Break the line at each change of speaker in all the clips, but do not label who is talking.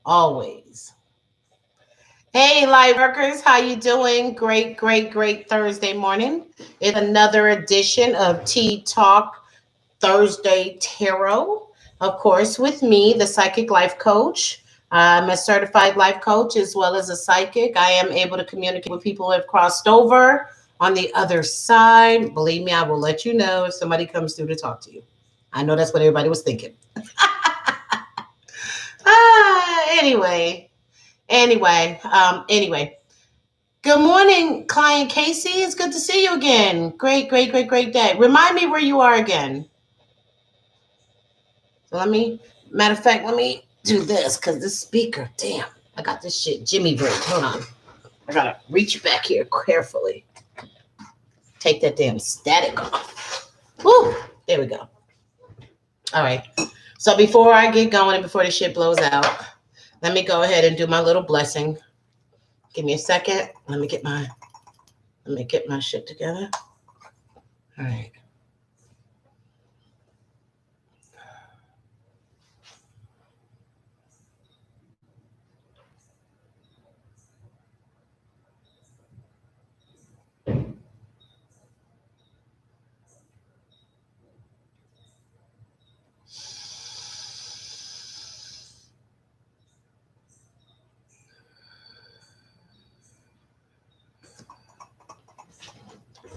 always. Hey, light workers, how you doing? Great Thursday morning. It's another edition of Tea Talk Thursday Tarot. Of course, with me, the Psychic Life Coach. I'm a certified life coach as well as a psychic. I am able to communicate with people who have crossed over on the other side. Believe me, I will let you know if somebody comes through to talk to you. I know that's what everybody was thinking. Anyway. Good morning, client Casey. It's good to see you again. Great day. Remind me where you are again. So matter of fact, let me do this because this speaker, damn, I got this shit Jimmy break. Hold on. I gotta reach back here carefully. Take that damn static off. Woo! There we go. All right. So before I get going and before the shit blows out, let me go ahead and do my little blessing. Give me a second. Let me get my shit together. All right.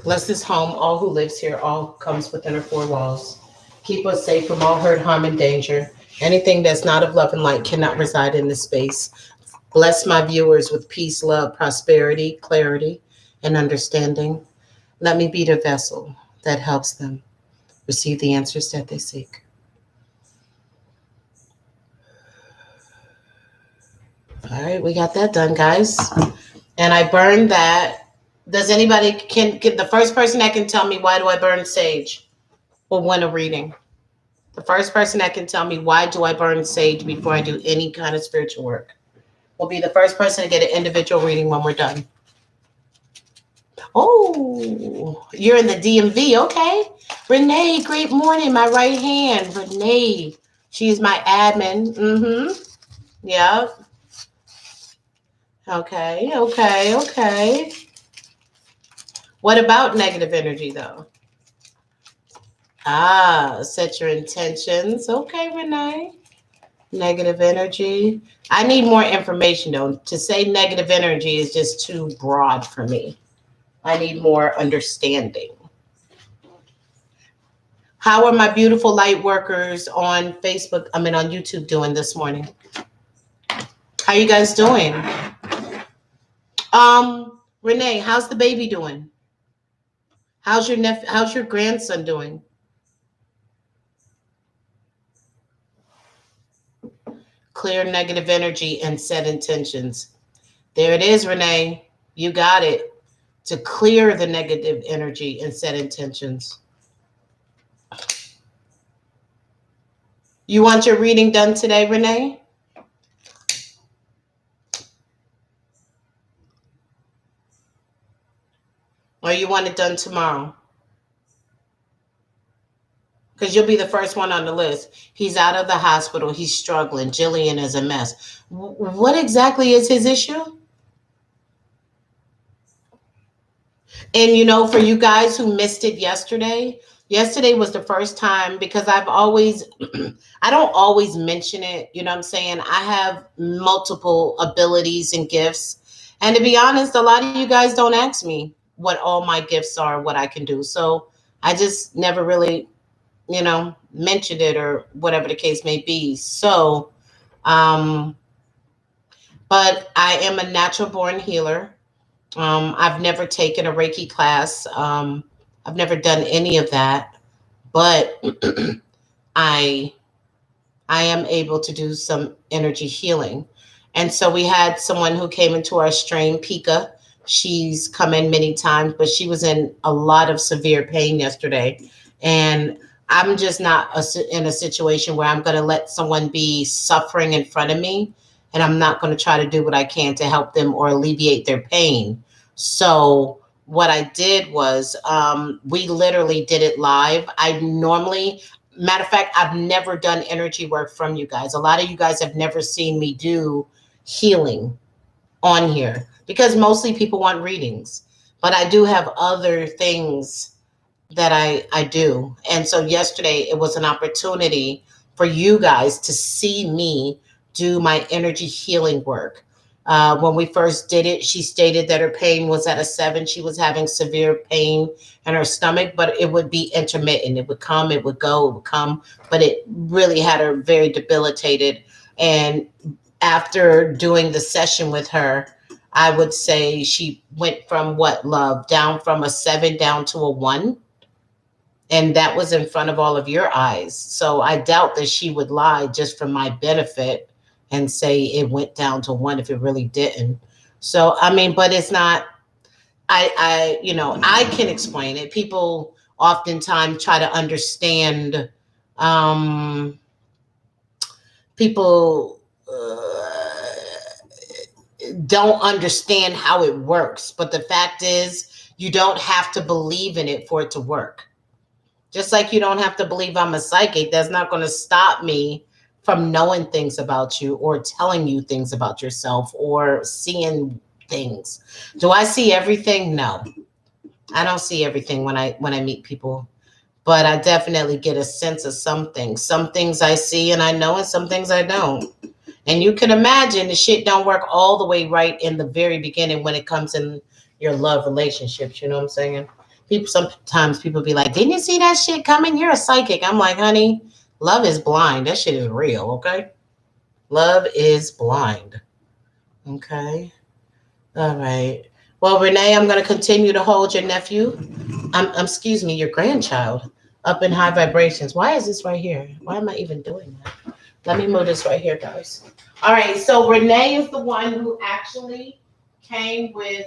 Bless this home, all who lives here, all comes within our four walls. Keep us safe from all hurt, harm, and danger. Anything that's not of love and light cannot reside in this space. Bless my viewers with peace, love, prosperity, clarity, and understanding. Let me be the vessel that helps them receive the answers that they seek. All right, we got that done, guys. And I burned that. Does anybody can the first person that can tell me why do I burn sage will win a reading? The first person that can tell me why do I burn sage before I do any kind of spiritual work will be the first person to get an individual reading when we're done. Oh, you're in the DMV. Okay. Renee, great morning. My right hand. Renee. She's my admin. Mm-hmm. Yeah. Okay. What about negative energy, though? Set your intentions. Okay, Renee. Negative energy. I need more information, though. To say negative energy is just too broad for me. I need more understanding. How are my beautiful light workers on Facebook, on YouTube doing this morning? How you guys doing? Renee, how's the baby doing? How's your grandson doing? Clear negative energy and set intentions. There it is, Renee. You got it. To clear the negative energy and set intentions. You want your reading done today, Renee? Or you want it done tomorrow? Because you'll be the first one on the list. He's out of the hospital. He's struggling. Jillian is a mess. What exactly is his issue? And for you guys who missed it yesterday was the first time because I don't always mention it. You know what I'm saying? I have multiple abilities and gifts. And to be honest, a lot of you guys don't ask me what all my gifts are, what I can do. So I just never really, mentioned it or whatever the case may be. So, but I am a natural born healer. I've never taken a Reiki class. I've never done any of that, but I am able to do some energy healing. And so we had someone who came into our stream, Pika. She's come in many times, but she was in a lot of severe pain yesterday. And I'm just not in a situation where I'm going to let someone be suffering in front of me. And I'm not going to try to do what I can to help them or alleviate their pain. So what I did was we literally did it live. Matter of fact, I've never done energy work from you guys. A lot of you guys have never seen me do healing on here because mostly people want readings. But I do have other things that I do. And so yesterday it was an opportunity for you guys to see me do my energy healing work. When we first did it, she stated that her pain was at a 7. She was having severe pain in her stomach, but it would be intermittent. It would come, it would go, it would come, but it really had her very debilitated. And after doing the session with her, I would say she went from what, love, down from a 7 down to a 1, and that was in front of all of your eyes. So I doubt that she would lie just for my benefit and say it went down to 1 if it really didn't. So I mean, but it's not. I can explain it. People oftentimes try to understand. Um, people don't understand how it works, but the fact is, you don't have to believe in it for it to work. Just like you don't have to believe I'm a psychic, that's not going to stop me from knowing things about you or telling you things about yourself or seeing things. Do I see everything? No. I don't see everything when I meet people, but I definitely get a sense of some things. Some things I see and I know, and some things I don't. And you can imagine the shit don't work all the way right in the very beginning when it comes in your love relationships. You know what I'm saying? People sometimes people be like, "Didn't you see that shit coming? You're a psychic." I'm like, "Honey, love is blind. That shit is real, okay? Love is blind." Okay. All right. Well, Renee, I'm going to continue to hold your nephew. Excuse me, your grandchild up in high vibrations. Why is this right here? Why am I even doing that? Let me move this right here, guys. All right. So Renee is the one who actually came with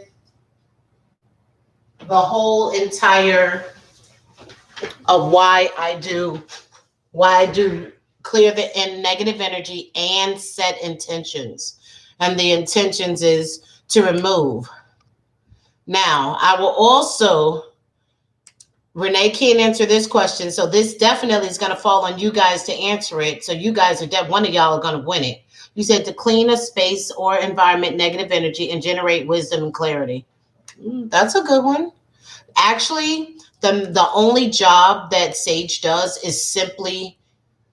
the whole entire of why I do clear the negative energy and set intentions. And the intentions is to remove. Now, I will also, Renee can't answer this question, so this definitely is going to fall on you guys to answer it. So you guys are one of y'all are going to win it. You said to clean a space or environment negative energy and generate wisdom and clarity. That's a good one. Actually, the only job that sage does is simply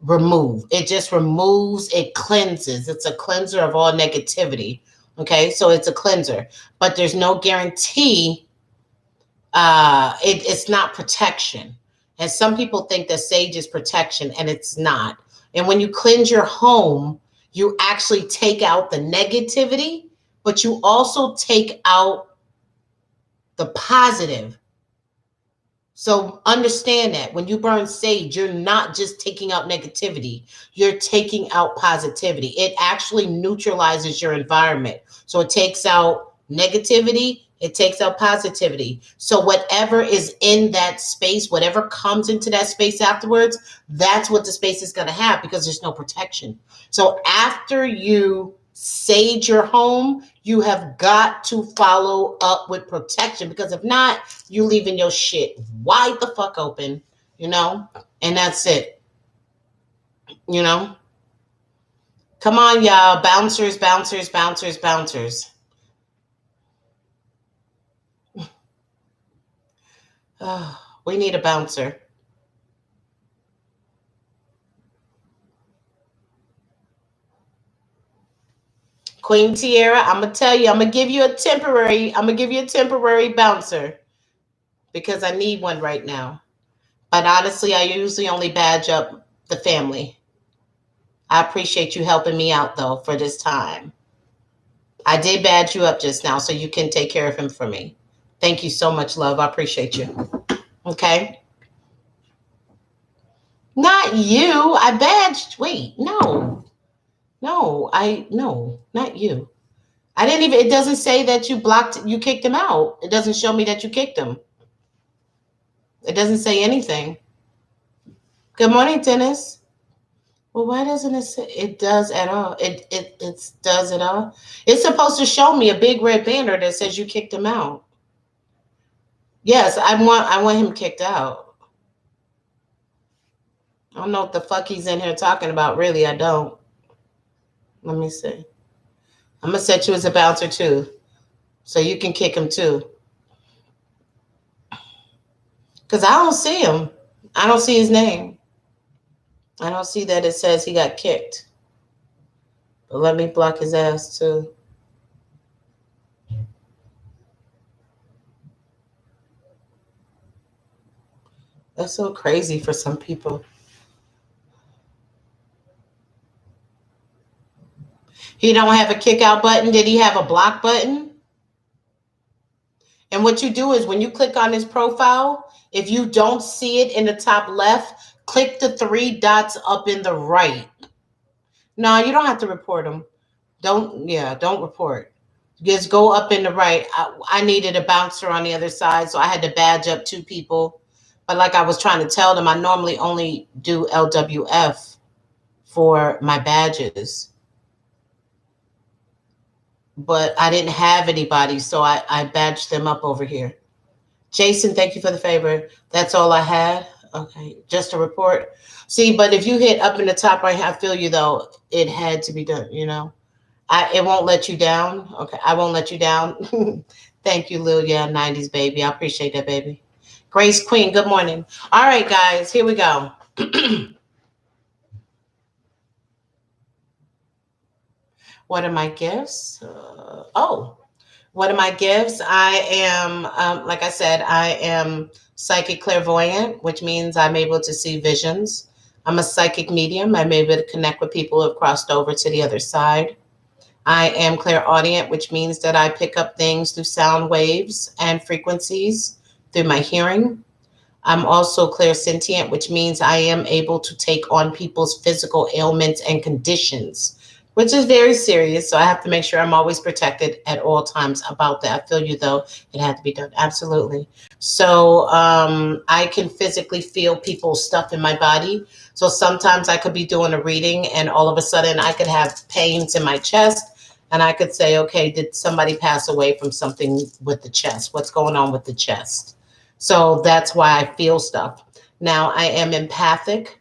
remove. It just removes, it cleanses. It's a cleanser of all negativity. Okay, so it's a cleanser, but there's no guarantee. It's not protection. And some people think that sage is protection, and it's not. And when you cleanse your home, you actually take out the negativity, but you also take out the positive. So understand that when you burn sage, you're not just taking out negativity, you're taking out positivity. It actually neutralizes your environment. So it takes out negativity, it takes out positivity. So whatever is in that space, whatever comes into that space afterwards, that's what the space is going to have because there's no protection. So after you sage your home, you have got to follow up with protection because if not, you leaving your shit wide the fuck open, you know, and that's it, you know. Come on, y'all, bouncers, bouncers, bouncers, bouncers. Oh, we need a bouncer. Queen Tierra, I'm gonna tell you, I'm gonna give you a temporary bouncer because I need one right now. But honestly, I usually only badge up the family. I appreciate you helping me out though for this time. I did badge you up just now, so you can take care of him for me. Thank you so much, love. I appreciate you. Okay. Not you. I badged. Wait, no. No, not you. I didn't even, it doesn't say that you kicked him out. It doesn't show me that you kicked him. It doesn't say anything. Good morning, Dennis. Well, why doesn't it say it does at all? It does it all. It's supposed to show me a big red banner that says you kicked him out. Yes, I want him kicked out. I don't know what the fuck he's in here talking about. Really, I don't. Let me see. I'm gonna set you as a bouncer too, so you can kick him too. Cause I don't see him. I don't see his name. I don't see that it says he got kicked. But let me block his ass too. That's so crazy for some people. He don't have a kick out button. Did he have a block button? And what you do is when you click on his profile, if you don't see it in the top left, click the three dots up in the right. No, you don't have to report him. Don't report. Just go up in the right. I needed a bouncer on the other side, so I had to badge up two people. But like I was trying to tell them, I normally only do LWF for my badges. But I didn't have anybody, so I badged them up over here. Jason, thank you for the favor. That's all I had. Okay, just a report. See, but if you hit up in the top right, I feel you though. It had to be done. It won't let you down. Okay, I won't let you down. Thank you, Lil. Yeah, 90s baby. I appreciate that, baby. Grace Queen, good morning. All right, guys, here we go. What are my gifts? What are my gifts? I am, like I said, I am psychic clairvoyant, which means I'm able to see visions. I'm a psychic medium. I'm able to connect with people who have crossed over to the other side. I am clairaudient, which means that I pick up things through sound waves and frequencies through my hearing. I'm also clairsentient, which means I am able to take on people's physical ailments and conditions, which is very serious. So I have to make sure I'm always protected at all times about that. I feel you, though. It had to be done. Absolutely. So I can physically feel people's stuff in my body. So sometimes I could be doing a reading and all of a sudden I could have pains in my chest. And I could say, okay, did somebody pass away from something with the chest? What's going on with the chest? So that's why I feel stuff. Now I am empathic.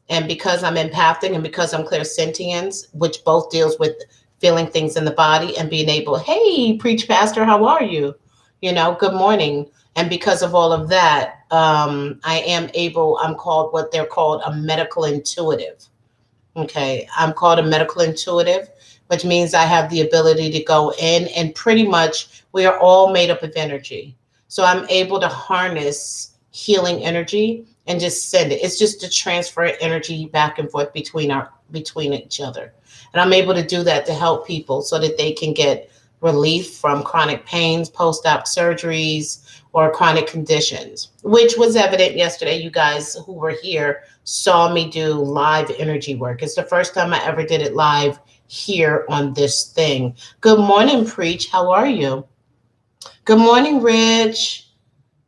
And because I'm empathic and because I'm clairsentience, which both deals with feeling things in the body and being able, hey, preach pastor, how are you? Good morning. And because of all of that, I'm called what they're called a medical intuitive. Okay. I'm called a medical intuitive, which means I have the ability to go in and pretty much we are all made up of energy. So I'm able to harness healing energy and just send it. It's just to transfer energy back and forth between each other. And I'm able to do that to help people so that they can get relief from chronic pains, post-op surgeries, or chronic conditions, which was evident yesterday. You guys who were here saw me do live energy work. It's the first time I ever did it live here on this thing. Good morning, Preach. How are you? Good morning, Rich.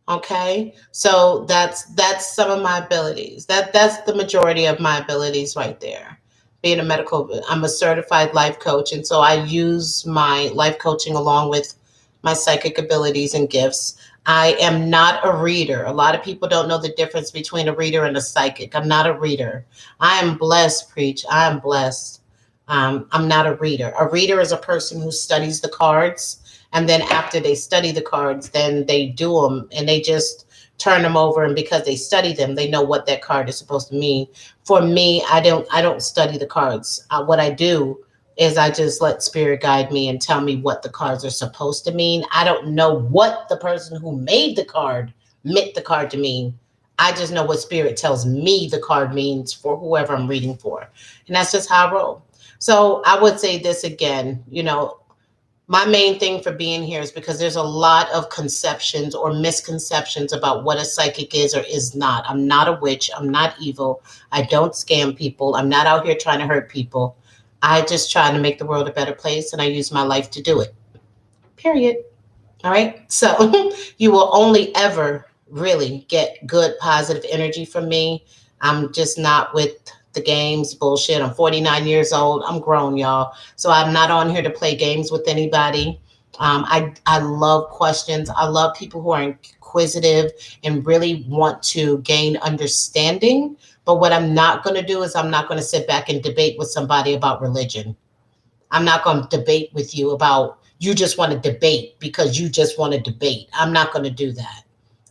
Okay, so that's some of my abilities. That's the majority of my abilities right there. Being a I'm a certified life coach, and so I use my life coaching along with my psychic abilities and gifts. I am not a reader. A lot of people don't know the difference between a reader and a psychic. I'm not a reader. I am blessed, Preach. I am blessed. I'm not a reader. A reader is a person who studies the cards, and then after they study the cards, then they do them and they just turn them over. And because they study them, they know what that card is supposed to mean. For me, I don't study the cards. What I do is I just let spirit guide me and tell me what the cards are supposed to mean. I don't know what the person who made the card meant the card to mean. I just know what spirit tells me the card means for whoever I'm reading for. And that's just how I roll. So I would say this again, my main thing for being here is because there's a lot of conceptions or misconceptions about what a psychic is or is not. I'm not a witch. I'm not evil. I don't scam people. I'm not out here trying to hurt people. I just try to make the world a better place, and I use my life to do it. Period. All right. So you will only ever really get good, positive energy from me. I'm just not with the games bullshit. I'm 49 years old. I'm grown, y'all. So I'm not on here to play games with anybody. I love questions. I love people who are inquisitive and really want to gain understanding. But what I'm not going to do is I'm not going to sit back and debate with somebody about religion. I'm not going to debate with you about you just want to debate because you just want to debate. I'm not going to do that.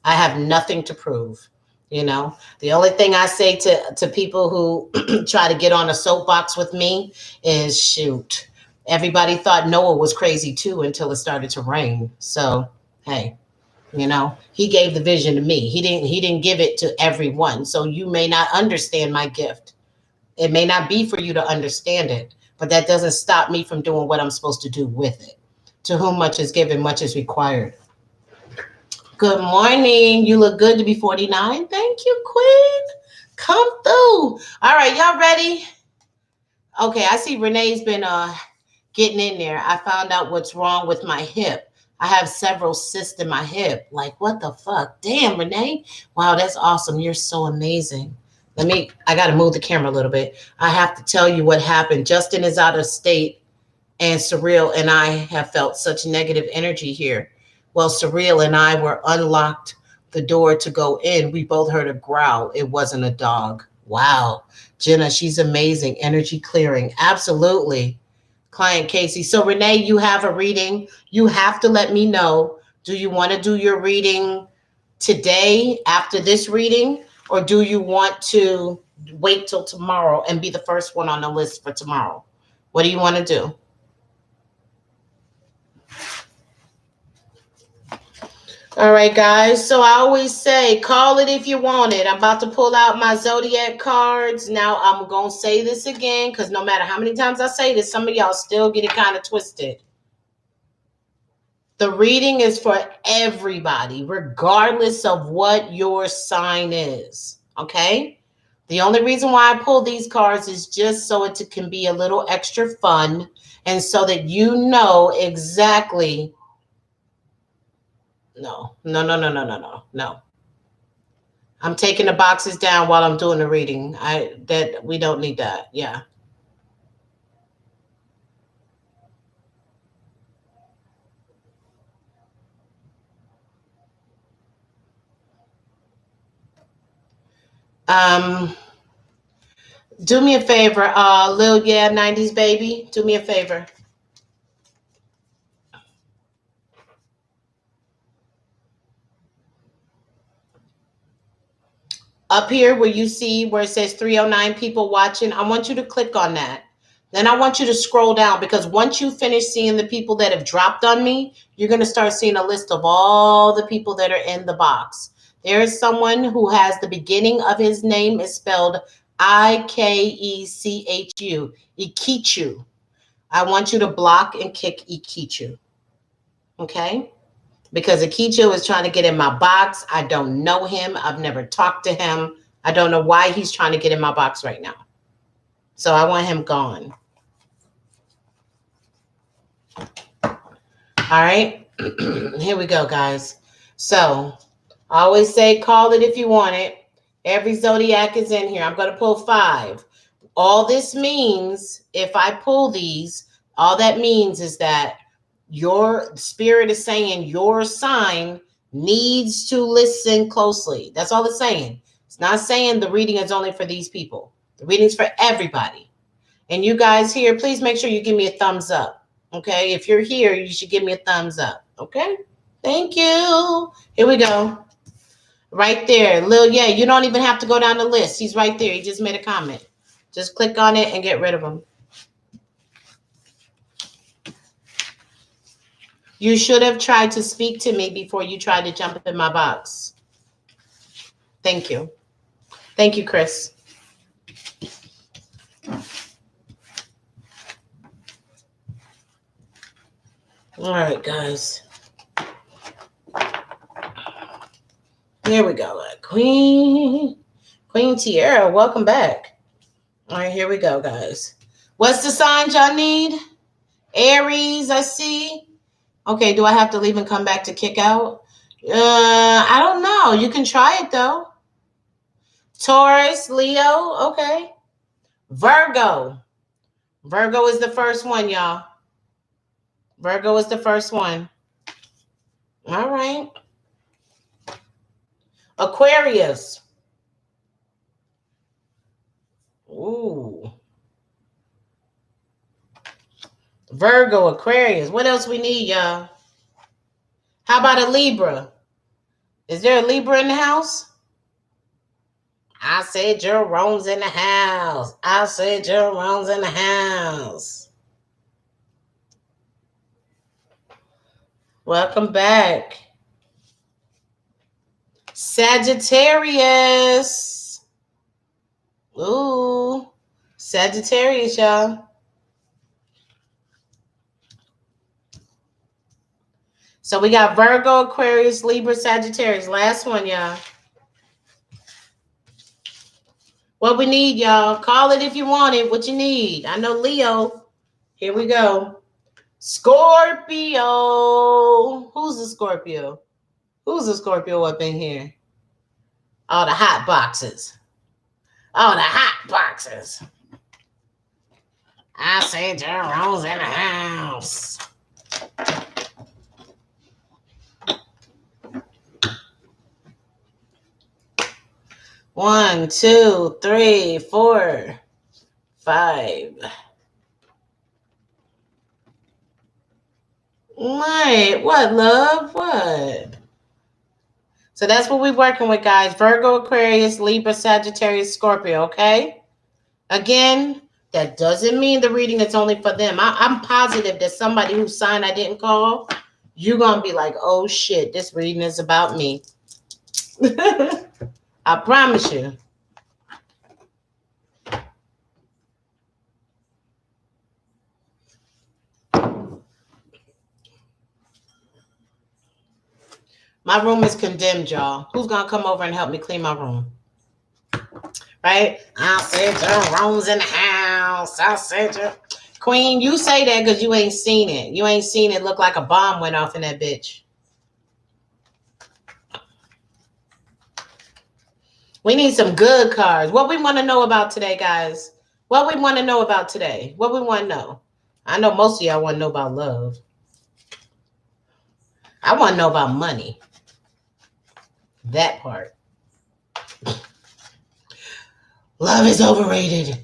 I have nothing to prove. You know, the only thing I say to people who try to get on a soapbox with me is shoot. Everybody thought Noah was crazy too until it started to rain. So, hey, you know, he gave the vision to me. He didn't give it to everyone. So you may not understand my gift. It may not be for you to understand it, but that doesn't stop me from doing what I'm supposed to do with it. To whom much is given, much is required. Good morning. You look good to be 49. Thank you, Queen. Come through. All right, y'all ready? Okay, I see Renee's been getting in there. I found out what's wrong with my hip. I have several cysts in my hip. Like, what the fuck? Damn, Renee. Wow, that's awesome. You're so amazing. I got to move the camera a little bit. I have to tell you what happened. Justin is out of state, and Surreal and I have felt such negative energy here. Well, Surreal and I were unlocked the door to go in. We both heard a growl. It wasn't a dog. Wow. Jenna, she's amazing. Energy clearing. Absolutely. Client Casey. So Renee, you have a reading. You have to let me know. Do you want to do your reading today after this reading? Or do you want to wait till tomorrow and be the first one on the list for tomorrow? What do you want to do? All right, guys. So I always say, call it if you want it. I'm about to pull out my Zodiac cards. Now I'm going to say this again because no matter how many times I say this, some of y'all still get it kind of twisted. The reading is for everybody, regardless of what your sign is. Okay? The only reason why I pull these cards is just so it can be a little extra fun and so that you know exactly. No. I'm taking the boxes down while I'm doing the reading. We don't need that. Yeah. Um, do me a favor, Lil 90s baby. Do me a favor. Up here where you see where it says 309 people watching, I want you to click on that. Then I want you to scroll down because once you finish seeing the people that have dropped on me, you're going to start seeing a list of all the people that are in the box. There is someone who has the beginning of his name is spelled Ikechu, Ikichu. I want you to block and kick Ikichu. Okay? Because Akicho is trying to get in my box. I don't know him. I've never talked to him. I don't know why he's trying to get in my box right now. So I want him gone. All right. Here we go, guys. So I always say call it if you want it. Every zodiac is in here. I'm going to pull 5. All this means, if I pull these, all that means is that your spirit is saying your sign needs to listen closely. That's all it's saying. It's not saying the reading is only for these people. The reading's for everybody. And you guys here, please make sure you give me a thumbs up. Okay? If you're here, you should give me a thumbs up. Okay? Thank you. Here we go. Right there. Lil, yeah, you don't even have to go down the list. He's right there. He just made a comment. Just click on it and get rid of him. You should have tried to speak to me before you tried to jump in my box. Thank you. Thank you, Chris. All right, guys. Here we go. Queen Tierra, welcome back. All right, here we go, guys. What's the sign y'all need? Aries, I see. Okay, do I have to leave and come back to kick out? I don't know. You can try it, though. Taurus, Leo, okay. Virgo. Virgo is the first one, y'all. Virgo is the first one. All right. Aquarius. Ooh. Virgo, Aquarius. What else we need, y'all? How about a Libra? Is there a Libra in the house? I said Jerome's in the house. I said Jerome's in the house. Welcome back. Sagittarius. Ooh. Sagittarius, y'all. So we got Virgo, Aquarius, Libra, Sagittarius. Last one, y'all. What we need, y'all. Call it if you want it. What you need. I know Leo. Here we go. Scorpio. Who's a Scorpio? Who's a Scorpio up in here? All the hot boxes. All the hot boxes. I say Jerome's in the house. One, two, three, 4, 5. What, love? What? So that's what we're working with, guys. Virgo, Aquarius, Libra, Sagittarius, Scorpio, okay? Again, that doesn't mean the reading is only for them. I'm positive that somebody whose sign I didn't call, you're going to be like, oh, shit, this reading is about me. I promise you. My room is condemned, y'all. Who's going to come over and help me clean my room? Right? I said Jerome's in the house. I said Queen, you say that because you ain't seen it. You ain't seen it look like a bomb went off in that bitch. We need some good cards. What we want to know about today, guys? What we want to know about today? What we want to know? I know most of y'all want to know about love. I want to know about money. That part. Love is overrated.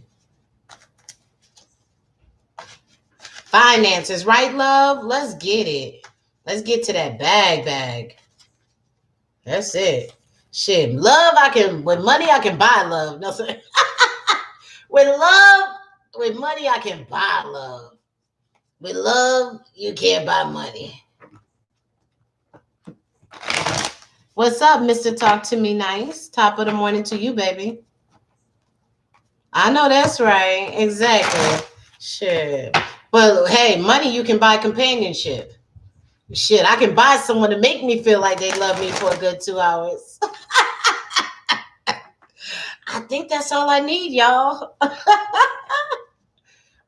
Finances, right, love? Let's get it. Let's get to that bag. That's it. Shit, love, with money, I can buy love. No, with money, I can buy love. With love, you can't buy money. What's up, Mr. Talk to Me Nice? Top of the morning to you, baby. I know that's right. Exactly. Shit. But hey, money, you can buy companionship. Shit, I can buy someone to make me feel like they love me for a good 2 hours. I think that's all I need, y'all.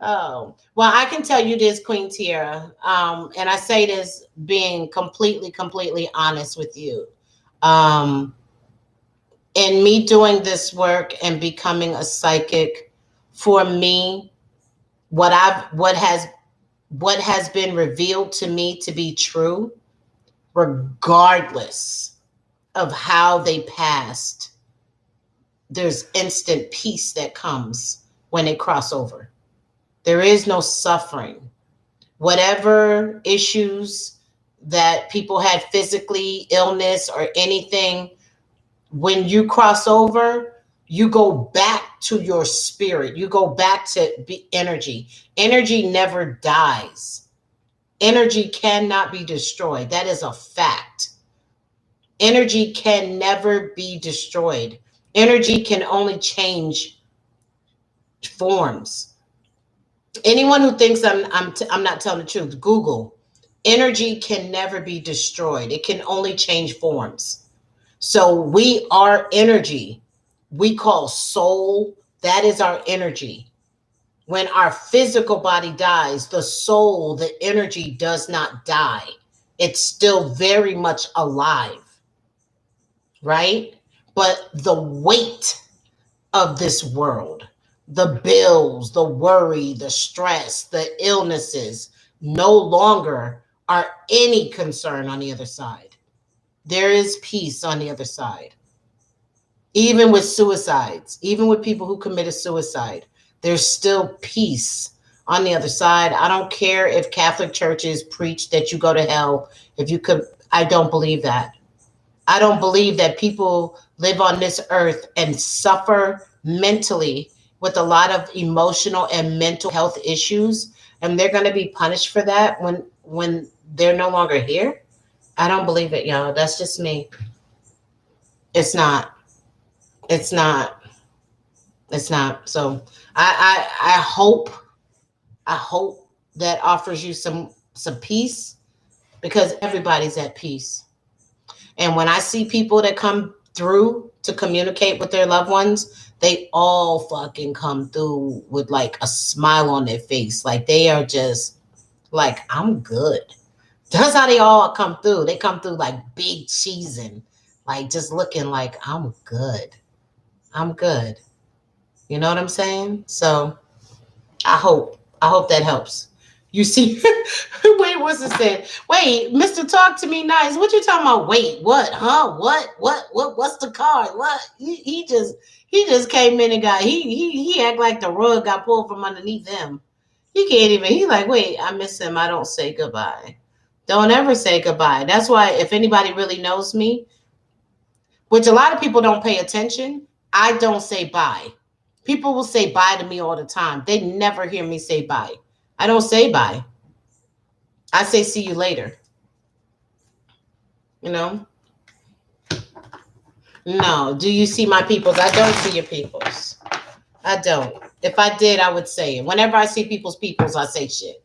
Oh, well, I can tell you this, Queen Tierra, and I say this being completely honest with you. In me doing this work and becoming a psychic, for me, what has been revealed to me to be true, regardless of how they passed, there's instant peace that comes when they cross over. There is no suffering. Whatever issues that people had physically, illness or anything, when you cross over, you go back to your spirit. You go back to energy. Energy never dies. Energy cannot be destroyed. That is a fact. Energy can never be destroyed. Energy can only change forms. Anyone who thinks I'm not telling the truth, Google. Energy can never be destroyed. It can only change forms. So we are energy. We call soul. That is our energy. When our physical body dies, the soul, the energy does not die. It's still very much alive, right? But the weight of this world, the bills, the worry, the stress, the illnesses, no longer are any concern on the other side. There is peace on the other side. Even with suicides, even with people who committed suicide, there's still peace on the other side. I don't care if Catholic churches preach that you go to hell if you could. I don't believe that. I don't believe that people live on this earth and suffer mentally with a lot of emotional and mental health issues, and they're going to be punished for that when they're no longer here. I don't believe it, y'all. That's just me. It's not. It's not. It's not. So I hope, I hope that offers you some peace, because everybody's at peace. And when I see people that come through to communicate with their loved ones, they all fucking come through with like a smile on their face. Like they are just like, I'm good. That's how they all come through. They come through like big cheesing, like just looking like, I'm good. I'm good. You know what I'm saying? So I hope that helps. You see, wait, what's it said? Wait, Mr. Talk to Me Nice. What you talking about? Wait, what? Huh? What's the card? What? He just came in and got he act like the rug got pulled from underneath him. He can't even. He like, wait, I miss him. I don't say goodbye. Don't ever say goodbye. That's why if anybody really knows me, which a lot of people don't pay attention, I don't say bye. People will say bye to me all the time. They never hear me say bye. I don't say bye. I say see you later. You know? No. Do you see my peoples? I don't see your peoples. I don't. If I did, I would say it. Whenever I see peoples, I say shit.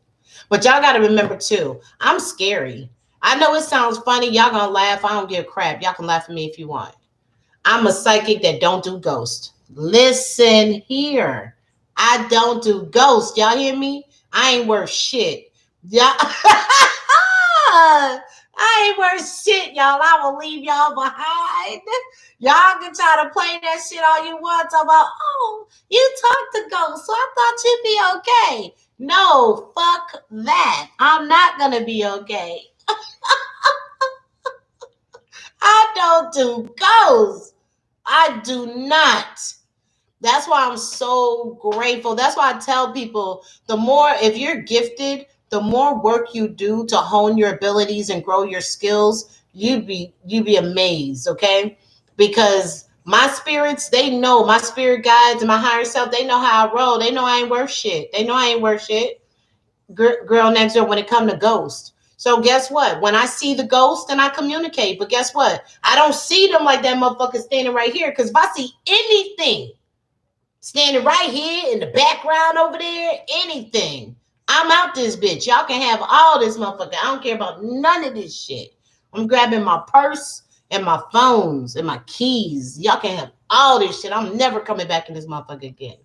But y'all got to remember too, I'm scary. I know it sounds funny. Y'all gonna laugh. I don't give a crap. Y'all can laugh at me if you want. I'm a psychic that don't do ghost. Listen here. I don't do ghost. Y'all hear me? I ain't worth shit. Y'all, I ain't worth shit, y'all. I will leave y'all behind. Y'all can try to play that shit all you want. Talk about, oh, you talk to ghosts, so I thought you'd be okay. No, fuck that. I'm not gonna be okay. I don't do ghosts. I do not. That's why I'm so grateful. That's why I tell people, the more, if you're gifted, the more work you do to hone your abilities and grow your skills, you'd be amazed, okay? Because my spirits, they know, my spirit guides and my higher self, they know how I roll. They know I ain't worth shit. They know I ain't worth shit. Girl next door when it come to ghosts. So guess what? When I see the ghost, then I communicate. But guess what? I don't see them like that motherfucker standing right here. Because if I see anything standing right here in the background over there, anything, I'm out this bitch. Y'all can have all this motherfucker. I don't care about none of this shit. I'm grabbing my purse and my phones and my keys. Y'all can have all this shit. I'm never coming back in this motherfucker again.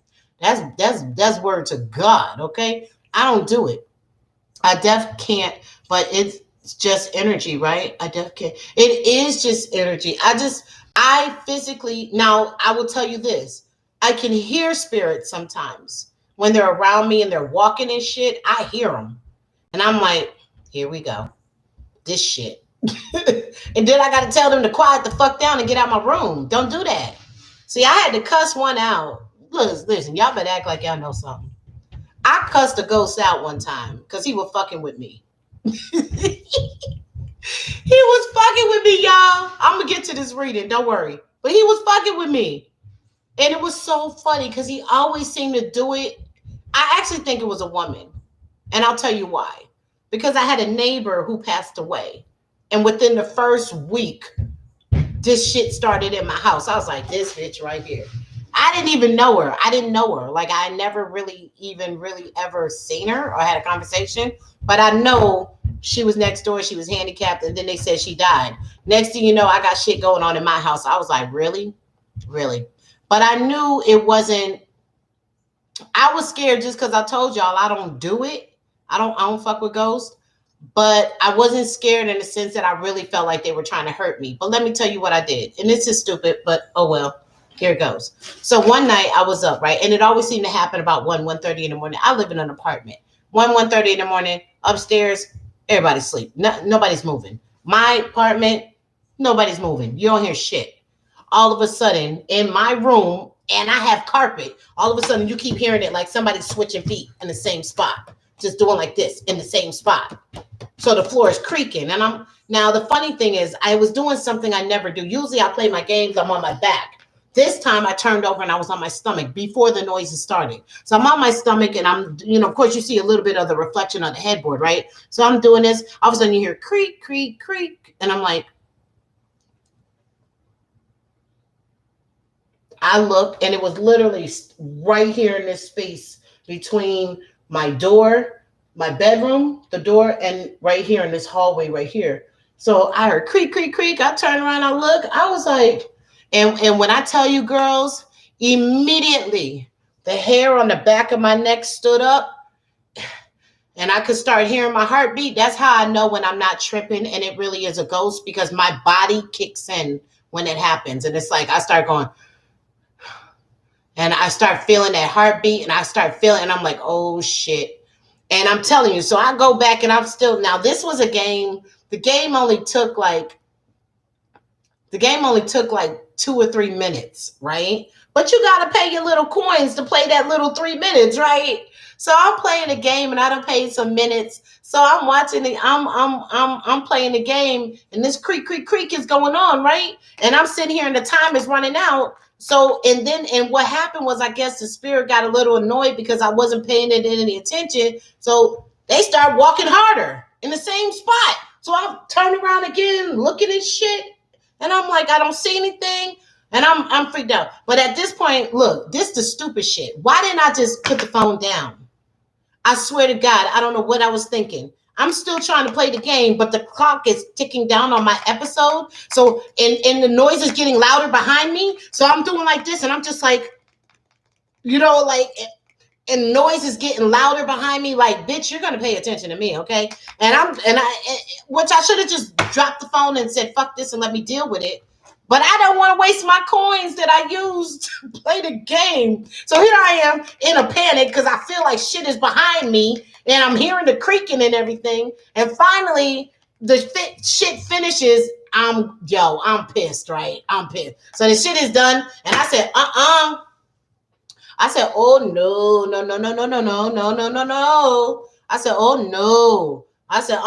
That's word to God, okay? I don't do it. I def can't, but it's just energy, right? I def can't. It is just energy. I physically, now I will tell you this. I can hear spirits sometimes when they're around me and they're walking and shit. I hear them. And I'm like, here we go. This shit. And then I got to tell them to quiet the fuck down and get out my room. Don't do that. See, I had to cuss one out. Listen, y'all better act like y'all know something. I cussed a ghost out one time because he was fucking with me. He was fucking with me, y'all. I'm going to get to this reading. Don't worry. But he was fucking with me. And it was so funny because he always seemed to do it. I actually think it was a woman. And I'll tell you why. Because I had a neighbor who passed away. And within the first week, this shit started in my house. I was like, this bitch right here. I didn't even know her. I didn't know her. Like, I never really ever seen her or had a conversation. But I know she was next door. She was handicapped. And then they said she died. Next thing you know, I got shit going on in my house. I was like, really? Really? But I knew it wasn't. I was scared just because I told y'all I don't do it. I don't fuck with ghosts. But I wasn't scared in the sense that I really felt like they were trying to hurt me. But let me tell you what I did. And this is stupid, but oh well. Here it goes. So one night I was up, right? And it always seemed to happen about 1:30 in the morning. I live in an apartment. 1:30 in the morning, upstairs, everybody's asleep. No, nobody's moving. My apartment, nobody's moving. You don't hear shit. all of a sudden in my room, and I have carpet, all of a sudden you keep hearing it like somebody switching feet in the same spot, just doing like this in the same spot. So the floor is creaking. And now the funny thing is I was doing something I never do. Usually I play my games, I'm on my back. This time I turned over and I was on my stomach before the noises started. So I'm on my stomach and I'm, of course you see a little bit of the reflection on the headboard, right? So I'm doing this. All of a sudden you hear creak, creak, creak. And I'm like, I look and it was literally right here in this space between my door, my bedroom, the door, and right here in this hallway right here. So I heard creak, creak, creak. I turned around, I look, I was like, and when I tell you girls, immediately the hair on the back of my neck stood up and I could start hearing my heartbeat. That's how I know when I'm not tripping and it really is a ghost, because my body kicks in when it happens. And it's like I start going, and I start feeling that heartbeat and I start feeling, and I'm like, oh shit. And I'm telling you, so I go back and I'm still, now this was a game. The game only took like 2 or 3 minutes, right? But you got to pay your little coins to play that little 3 minutes, right? So I'm playing the game and I done paid some minutes. So I'm watching it. I'm playing the game and this creak, creak, creak is going on, right? And I'm sitting here and the time is running out. So, and what happened was, I guess the spirit got a little annoyed because I wasn't paying it any attention. So they start walking harder in the same spot. So I'm turning around again, looking at shit. And I'm like, I don't see anything. And I'm freaked out. But at this point, look, this is the stupid shit. Why didn't I just put the phone down? I swear to God, I don't know what I was thinking. I'm still trying to play the game, but the clock is ticking down on my episode. So, and the noise is getting louder behind me. So I'm doing like this, and I'm just like, like, and noise is getting louder behind me. Like, bitch, you're gonna pay attention to me, okay? Which I should have just dropped the phone and said, fuck this, and let me deal with it. But I don't want to waste my coins that I used to play the game. So here I am in a panic because I feel like shit is behind me and I'm hearing the creaking and everything. And finally, the shit finishes. I'm pissed, right? I'm pissed. So the shit is done. And I said, I said, oh, no, no, no, no, no, no, no, no, no, no, no. I said, oh, no. I said,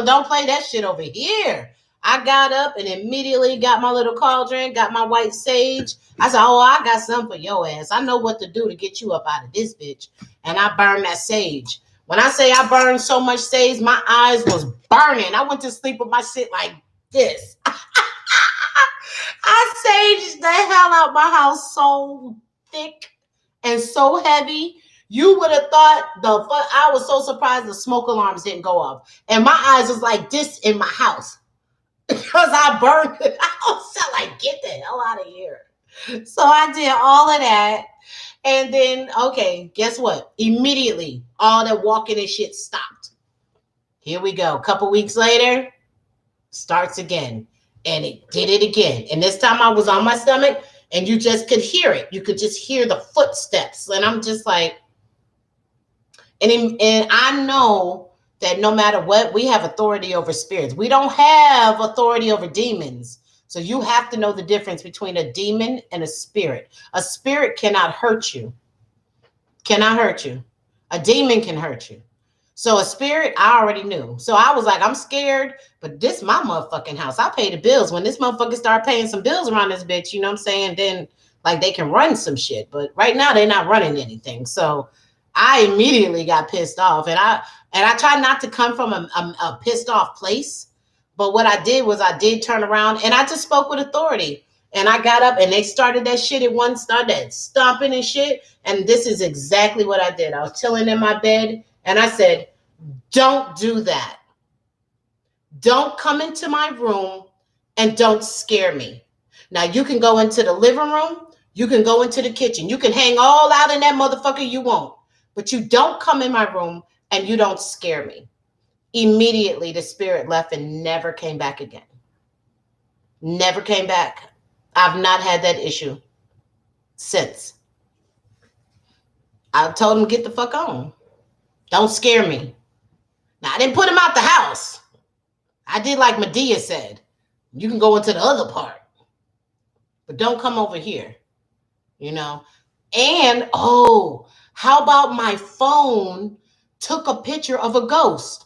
don't play that shit over here. I got up and immediately got my little cauldron, got my white sage. I said, oh, I got something for your ass. I know what to do to get you up out of this bitch. And I burned that sage. When I say I burned so much sage, my eyes was burning. I went to sleep with my shit like this. I saged the hell out my house so thick and so heavy. You would have thought I was so surprised the smoke alarms didn't go off. And my eyes was like this in my house. Because I burned it out. So like, get the hell out of here. So I did all of that. And then, okay, guess what? Immediately, all that walking and shit stopped. Here we go. A couple weeks later, starts again. And it did it again. And this time I was on my stomach and you just could hear it. You could just hear the footsteps. And I'm just like, and I know that no matter what, we have authority over spirits. We don't have authority over demons. So you have to know the difference between a demon and a spirit. A spirit cannot hurt you. Cannot hurt you. A demon can hurt you. So a spirit, I already knew. So I was like, I'm scared, but this is my motherfucking house. I pay the bills. When this motherfucker start paying some bills around this bitch, you know what I'm saying? Then like they can run some shit. But right now they're not running anything. So I immediately got pissed off. And I try not to come from a pissed off place. But what I did was I did turn around and I just spoke with authority. And I got up and they started that shit at one, started stomping and shit. And this is exactly what I did. I was chilling in my bed and I said, don't do that. Don't come into my room and don't scare me. Now you can go into the living room. You can go into the kitchen. You can hang all out in that motherfucker you want. But you don't come in my room and you don't scare me. Immediately the spirit left and never came back again. Never came back. I've not had that issue since. I told him, get the fuck on. Don't scare me. Now, I didn't put him out the house. I did like Medea said. You can go into the other part, but don't come over here, you know? And, oh, how about my phone took a picture of a ghost?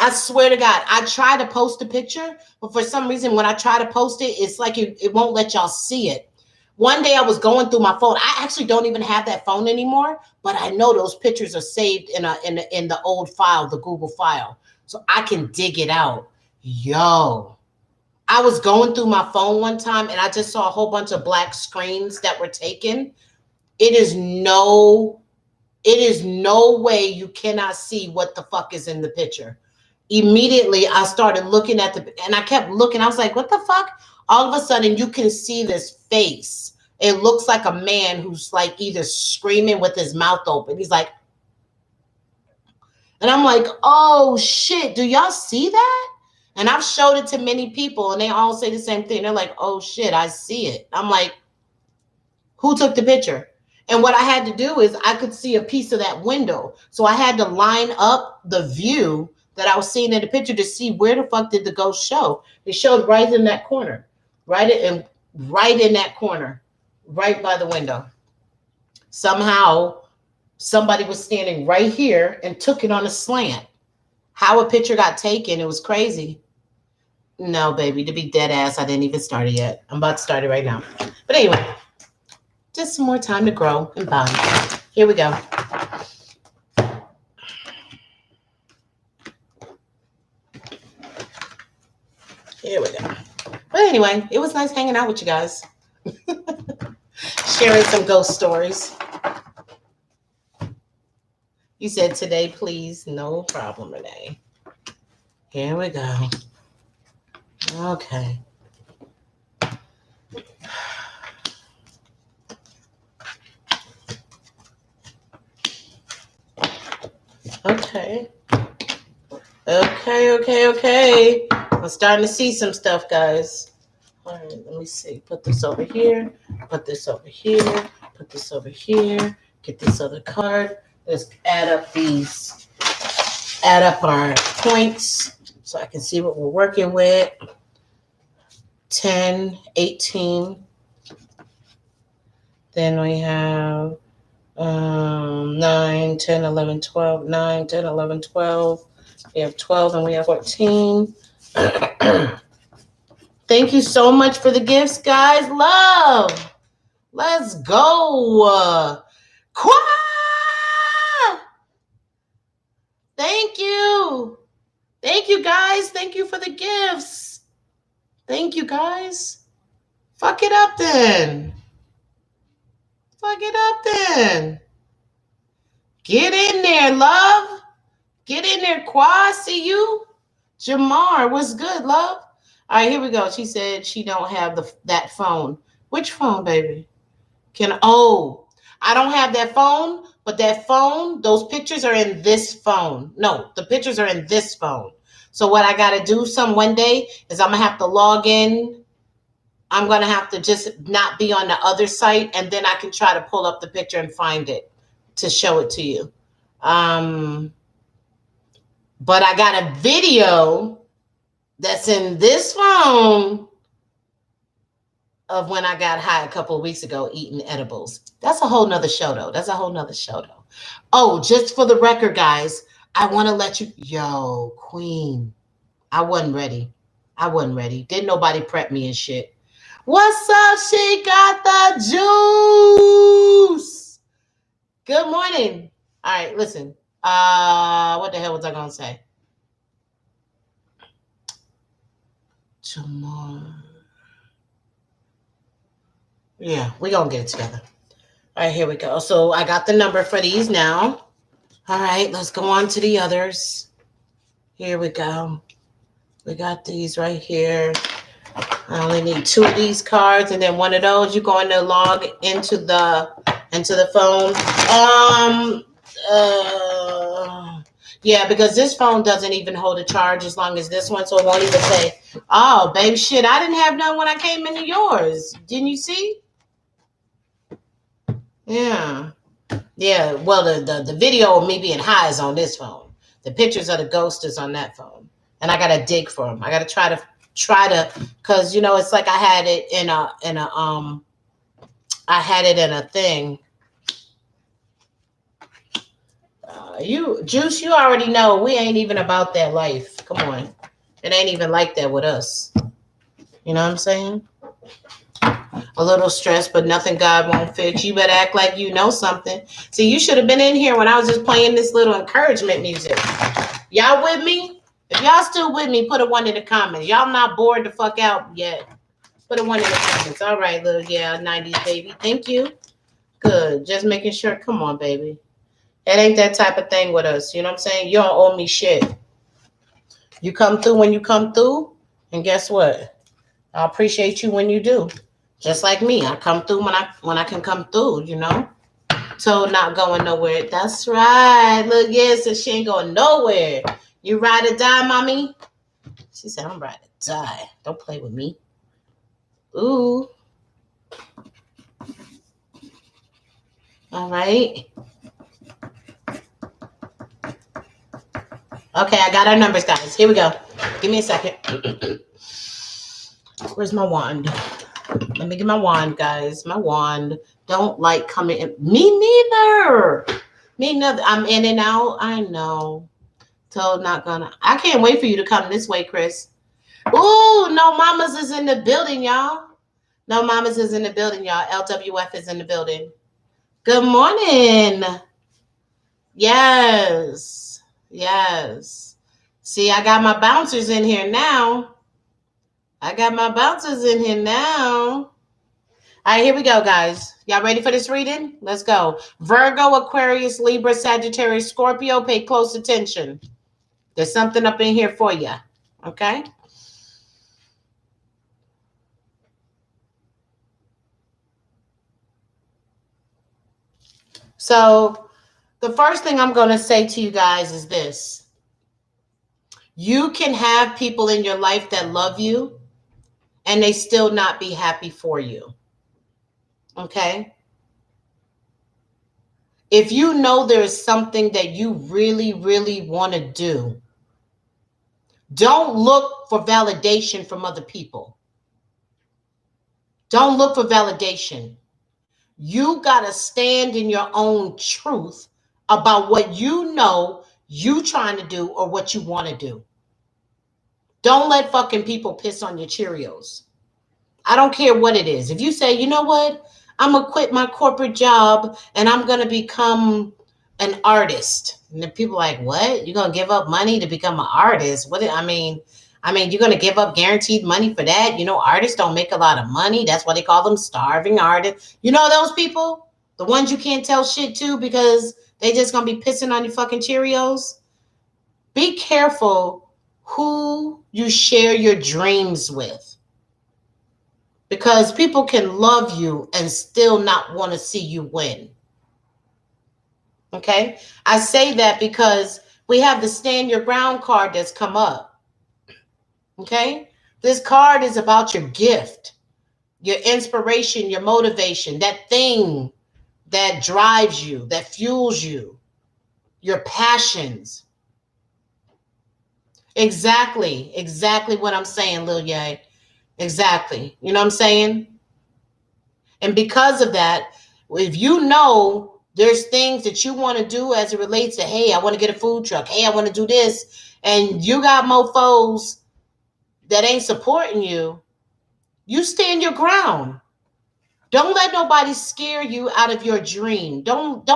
I swear to God, I try to post a picture, but for some reason, when I try to post it, it's like it won't let y'all see it. One day I was going through my phone. I actually don't even have that phone anymore, but I know those pictures are saved in the old file, the Google file, so I can dig it out. Yo, I was going through my phone one time and I just saw a whole bunch of black screens that were taken. It is no, it is no way you cannot see what the fuck is in the picture. Immediately I started looking at and I kept looking. I was like, what the fuck? All of a sudden you can see this face. It looks like a man who's like either screaming with his mouth open. He's like, and I'm like, oh shit, do y'all see that? And I've showed it to many people and they all say the same thing. They're like, oh shit, I see it. I'm like, who took the picture? And what I had to do is I could see a piece of that window. So I had to line up the view that I was seeing in the picture to see where the fuck did the ghost show. It showed right in that corner, right in that corner, right by the window. Somehow somebody was standing right here and took it on a slant. How a picture got taken, it was crazy. No, baby, to be dead ass, I didn't even start it yet. I'm about to start it right now. But anyway, just some more time to grow and bond. Here we go. Here we go. But anyway, it was nice hanging out with you guys. Sharing some ghost stories. You said today, please. No problem, Renee. Here we go. Okay. Okay. Okay. I'm starting to see some stuff, guys. All right, let me see. Put this over here. Put this over here. Put this over here. Get this other card. Let's add up these. Add up our points so I can see what we're working with. 10, 18. Then we have 9, 10, 11, 12. 9, 10, 11, 12. We have 12 and we have 14. Thank you so much for the gifts, guys. Love. Let's go. Qua! Thank you. Thank you, guys. Thank you for the gifts. Thank you, guys. Fuck it up then. Fuck it up then. Get in there, love. Get in there, Qua. See you. Jamar, what's good, love? All right, here we go. She said she don't have that phone. Which phone, baby? I don't have that phone, but that phone, those pictures are in this phone. No, the pictures are in this phone. So what I got to do one day is I'm going to have to log in. I'm going to have to just not be on the other site, and then I can try to pull up the picture and find it to show it to you. But I got a video that's in this phone of when I got high a couple of weeks ago eating edibles. That's a whole nother show, though. Oh, just for the record, guys, I want to let you... Yo, Queen. I wasn't ready. Didn't nobody prep me and shit. What's up? She got the juice. Good morning. All right, listen. What the hell was I going to say? Tomorrow. Yeah, we're going to get it together. All right, here we go. So I got the number for these now. All right, let's go on to the others. Here we go. We got these right here. I only need 2 of these cards and then 1 of those. You're going to log into the phone. Yeah, because this phone doesn't even hold a charge as long as this one, so it won't even say, oh, baby, shit, I didn't have none when I came into yours. Didn't you see? Yeah. Yeah, well, the video of me being high is on this phone. The pictures of the ghost is on that phone. And I got to dig for them. I got to try to, because you know, it's like I had it in I had it in a thing. You Juice, you already know we ain't even about that life. Come on. It ain't even like that with us. You know what I'm saying? A little stress, but nothing God won't fix. You better act like you know something. See, you should have been in here when I was just playing this little encouragement music. Y'all with me? If y'all still with me, put a 1 in the comments. Y'all not bored the fuck out yet. Put a 1 in the comments. All right, little, yeah, 90s baby. Thank you. Good. Just making sure. Come on, baby. It ain't that type of thing with us. You know what I'm saying? You don't owe me shit. You come through when you come through. And guess what? I appreciate you when you do. Just like me. I come through when I can come through, you know? So not going nowhere. That's right. Look, yes, and she ain't going nowhere. You ride or die, mommy? She said, I'm ride or die. Don't play with me. Ooh. All right. Okay, I got our numbers, guys. Here we go. Give me a second. Where's my wand? Let me get my wand, guys. My wand. Don't like coming in. Me neither. Me neither. I'm in and out. I know. So not gonna. I can't wait for you to come this way, Chris. Ooh, no mamas is in the building, y'all. No mamas is in the building, y'all. LWF is in the building. Good morning. Yes. Yes. See, I got my bouncers in here now. I got my bouncers in here now. All right, here we go, guys. Y'all ready for this reading? Let's go. Virgo, Aquarius, Libra, Sagittarius, Scorpio, pay close attention. There's something up in here for you. Okay? So, the first thing I'm going to say to you guys is this. You can have people in your life that love you and they still not be happy for you. Okay? If you know there is something that you really, really want to do, don't look for validation from other people. Don't look for validation. You got to stand in your own truth about what you know you trying to do or what you want to do. Don't let fucking people piss on your Cheerios. I don't care what it is. If you say, you know what, I'm going to quit my corporate job and I'm going to become an artist. And the people are like, what? You're going to give up money to become an artist? What? I mean, you're going to give up guaranteed money for that? You know, artists don't make a lot of money. That's why they call them starving artists. You know those people? The ones you can't tell shit to because they just going to be pissing on your fucking Cheerios? Be careful who you share your dreams with. Because people can love you and still not want to see you win. Okay? I say that because we have the Stand Your Ground card that's come up. Okay? This card is about your gift, your inspiration, your motivation, that thing that drives you, that fuels you, your passions. Exactly what I'm saying, Lil Ye. Exactly. You know what I'm saying? And because of that, if you know there's things that you want to do as it relates to, hey, I want to get a food truck. Hey, I want to do this. And you got mofos that ain't supporting you. You stand your ground. Don't let nobody scare you out of your dream. Don't,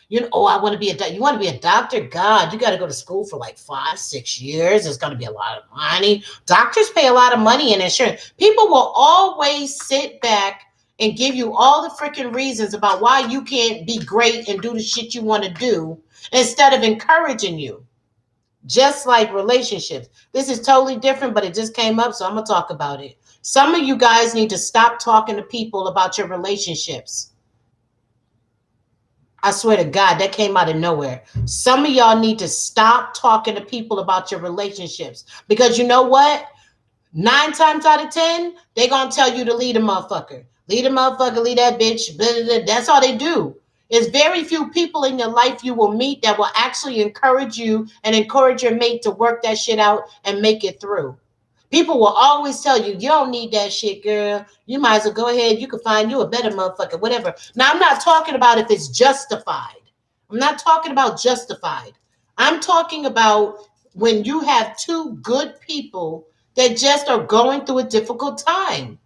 you know, oh, I want to be you want to be a doctor? God, you got to go to school for like 5-6 years. It's going to be a lot of money. Doctors pay a lot of money in insurance. People will always sit back and give you all the freaking reasons about why you can't be great and do the shit you want to do instead of encouraging you. Just like relationships. This is totally different, but it just came up, so I'm going to talk about it. Some of you guys need to stop talking to people about your relationships. I swear to God, that came out of nowhere. Some of y'all need to stop talking to people about your relationships. Because you know what? 9 times out of 10, they're going to tell you to leave the motherfucker. Leave the motherfucker, leave that bitch. Blah, blah, blah. That's all they do. There's very few people in your life you will meet that will actually encourage you and encourage your mate to work that shit out and make it through. People will always tell you, you don't need that shit, girl. You might as well go ahead. You can find you a better motherfucker, whatever. Now, I'm not talking about if it's justified. I'm not talking about justified. I'm talking about when you have two good people that just are going through a difficult time.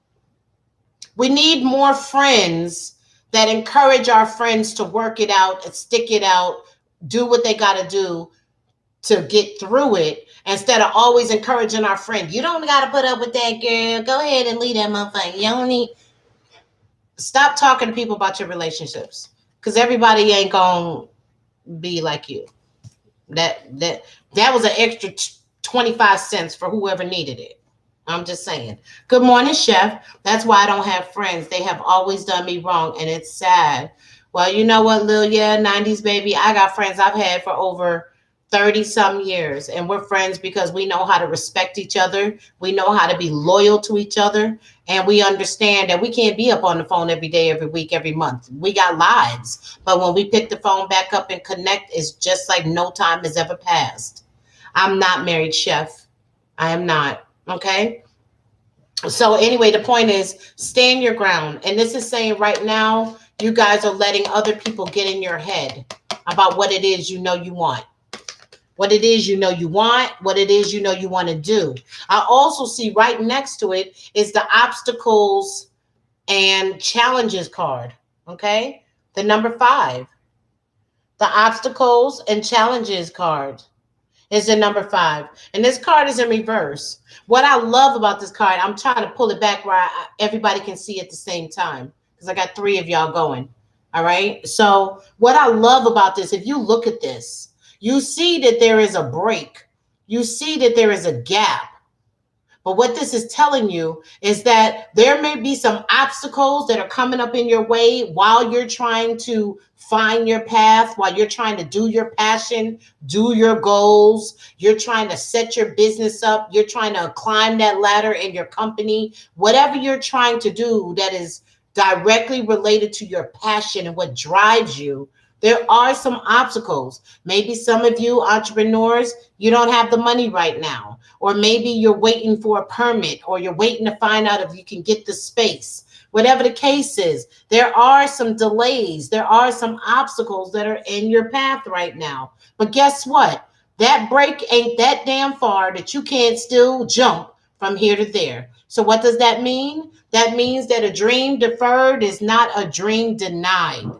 We need more friends that encourage our friends to work it out and stick it out, do what they got to do to get through it, instead of always encouraging our friend. You don't got to put up with that, girl. Go ahead and leave that motherfucker. You don't need. Stop talking to people about your relationships, because everybody ain't gonna be like you. That was an extra 25 cents for whoever needed it. I'm just saying. Good morning, chef. That's why I don't have friends. They have always done me wrong, and it's sad. Well, you know what, Lil? Yeah, 90s baby. I got friends I've had for over 30 some years, and we're friends because we know how to respect each other. We know how to be loyal to each other, and we understand that we can't be up on the phone every day, every week, every month. We got lives. But when we pick the phone back up and connect, it's just like no time has ever passed. I'm not married, chef. I am not. Okay. So anyway, the point is stand your ground. And this is saying right now, you guys are letting other people get in your head about what it is you know you want. What it is you know you want, what it is you know you want to do. I also see right next to it is the obstacles and challenges card. Okay. The number 5. The obstacles and challenges card is the number 5. And this card is in reverse. What I love about this card, I'm trying to pull it back where everybody can see at the same time, because I got 3 of y'all going. All right. So what I love about this, if you look at this, you see that there is a break. You see that there is a gap. But what this is telling you is that there may be some obstacles that are coming up in your way while you're trying to find your path, while you're trying to do your passion, do your goals. You're trying to set your business up. You're trying to climb that ladder in your company. Whatever you're trying to do that is directly related to your passion and what drives you, there are some obstacles. Maybe some of you entrepreneurs, you don't have the money right now. Or maybe you're waiting for a permit, or you're waiting to find out if you can get the space. Whatever the case is, there are some delays. There are some obstacles that are in your path right now. But guess what? That break ain't that damn far that you can't still jump from here to there. So what does that mean? That means that a dream deferred is not a dream denied.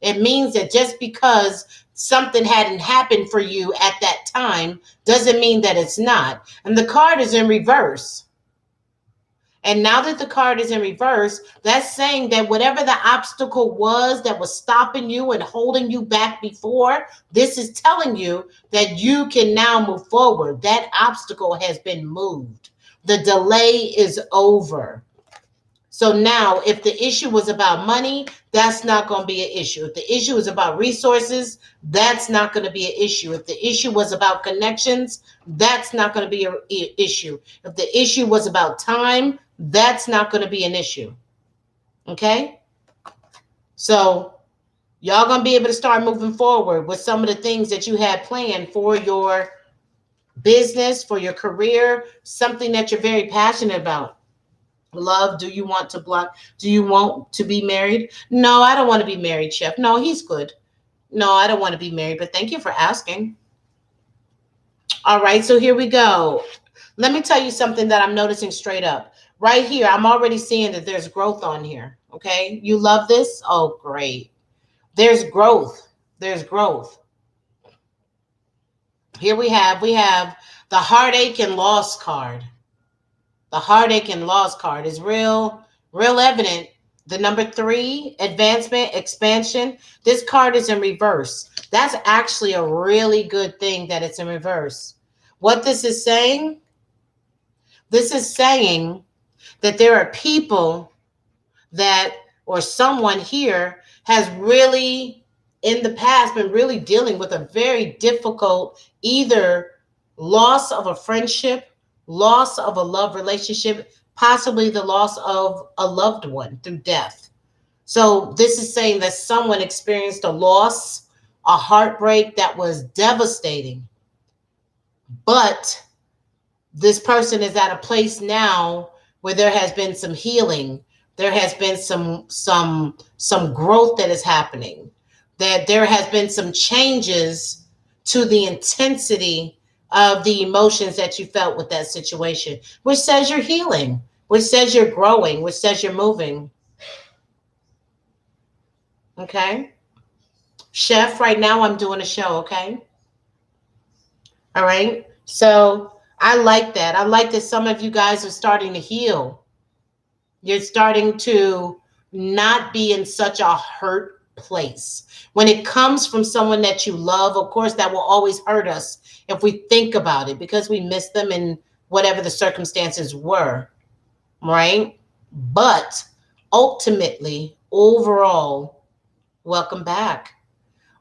It means that just because something hadn't happened for you at that time doesn't mean that it's not. And the card is in reverse. And now that the card is in reverse, that's saying that whatever the obstacle was that was stopping you and holding you back before, this is telling you that you can now move forward. That obstacle has been moved. The delay is over. So now, if the issue was about money, that's not going to be an issue. If the issue is about resources, that's not going to be an issue. If the issue was about connections, that's not going to be an issue. If the issue was about time, that's not going to be an issue. Okay? So y'all going to be able to start moving forward with some of the things that you had planned for your business, for your career, something that you're very passionate about. Love, do you want to block? Do you want to be married? No, I don't want to be married, chef. No, he's good. No, I don't want to be married, but thank you for asking. All right, so here we go. Let me tell you something that I'm noticing straight up. Right here, I'm already seeing that there's growth on here. Okay, you love this? Oh, great. There's growth. There's growth. Here we have the heartache and loss card. The heartache and loss card is real evident. The number 3, advancement, expansion. This card is in reverse. That's actually a really good thing that it's in reverse. What this is saying that there are people that, or someone here has really in the past been really dealing with a very difficult either loss of a friendship, loss of a love relationship, possibly the loss of a loved one through death. So this is saying that someone experienced a loss, a heartbreak that was devastating. But this person is at a place now where there has been some healing, there has been some growth that is happening, that there has been some changes to the intensity of the emotions that you felt with that situation, which says you're healing, which says you're growing, which says you're moving. Okay, chef, right now I'm doing a show. Okay, all right. So I like that. I like that some of you guys are starting to heal. You're starting to not be in such a hurt place. When it comes from someone that you love, of course, that will always hurt us if we think about it because we miss them in whatever the circumstances were, right? But ultimately, overall, welcome back.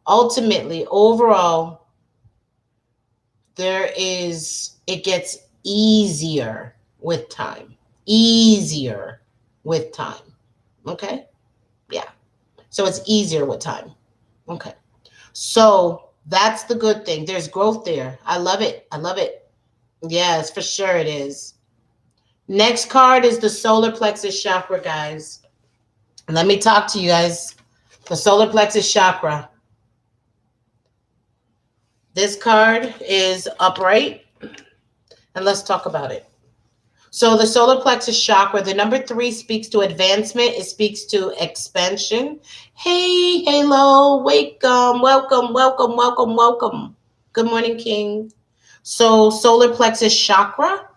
Ultimately, overall, it gets easier with time. Easier with time. Okay? Yeah. So it's easier with time. Okay. So that's the good thing. There's growth there. I love it. I love it. Yes, for sure it is. Next card is the solar plexus chakra, guys. Let me talk to you guys. The solar plexus chakra. This card is upright, and let's talk about it. So the solar plexus chakra, the number 3 speaks to advancement. It speaks to expansion. Hey, Halo, welcome, welcome, welcome, welcome, welcome. Good morning, King. So solar plexus chakra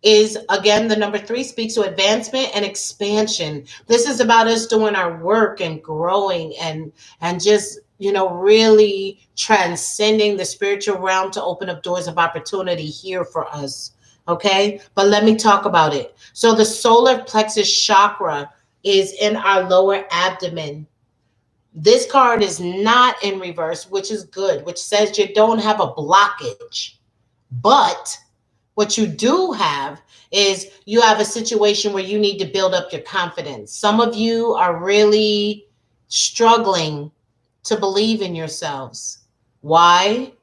is, again, the number 3 speaks to advancement and expansion. This is about us doing our work and growing and just, really transcending the spiritual realm to open up doors of opportunity here for us. Okay, but let me talk about it. So the solar plexus chakra is in our lower abdomen. This card is not in reverse, which is good, which says you don't have a blockage. But what you do have is you have a situation where you need to build up your confidence. Some of you are really struggling to believe in yourselves. Why?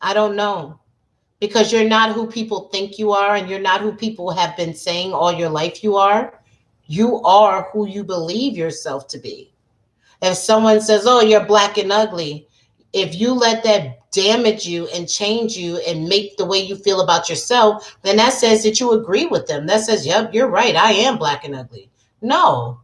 I don't know. Because you're not who people think you are, and you're not who people have been saying all your life you are. You are who you believe yourself to be. If someone says, oh, you're black and ugly, if you let that damage you and change you and make the way you feel about yourself, then that says that you agree with them. That says, yep, you're right. I am black and ugly. No,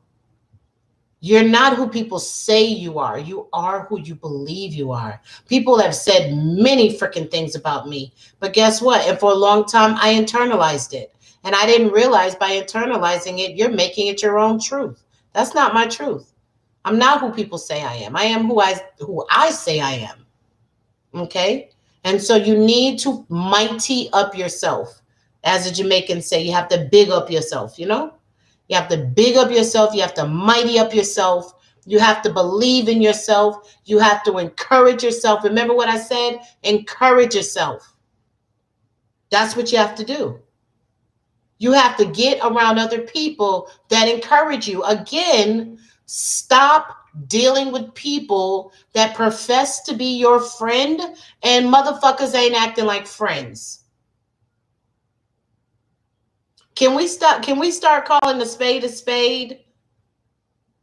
you're not who people say you are. You are who you believe you are. People have said many freaking things about me, but guess what? And for a long time, I internalized it. And I didn't realize by internalizing it, you're making it your own truth. That's not my truth. I'm not who people say I am. I am who I say I am. Okay? And so you need to mighty up yourself. As the Jamaicans say, you have to big up yourself, You have to big up yourself. You have to mighty up yourself. You have to believe in yourself. You have to encourage yourself. Remember what I said? Encourage yourself. That's what you have to do. You have to get around other people that encourage you. Again, stop dealing with people that profess to be your friend and motherfuckers ain't acting like friends. Can we start calling a spade a spade?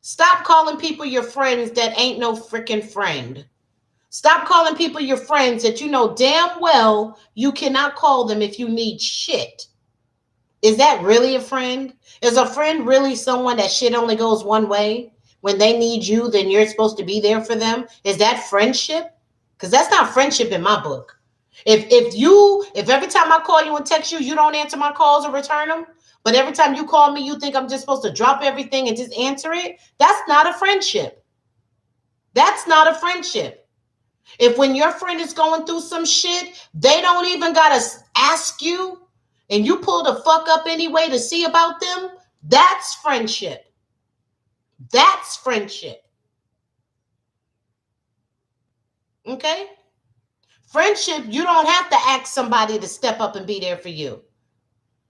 Stop calling people your friends that ain't no freaking friend. Stop calling people your friends that you know damn well you cannot call them if you need shit. Is that really a friend? Is a friend really someone that shit only goes one way? When they need you, then you're supposed to be there for them? Is that friendship? Because that's not friendship in my book. If every time I call you and text you, you don't answer my calls or return them, but every time you call me, you think I'm just supposed to drop everything and just answer it, that's not a friendship. That's not a friendship. If when your friend is going through some shit, they don't even got to ask you, and you pull the fuck up anyway to see about them, that's friendship. That's friendship. Okay? Friendship, you don't have to ask somebody to step up and be there for you.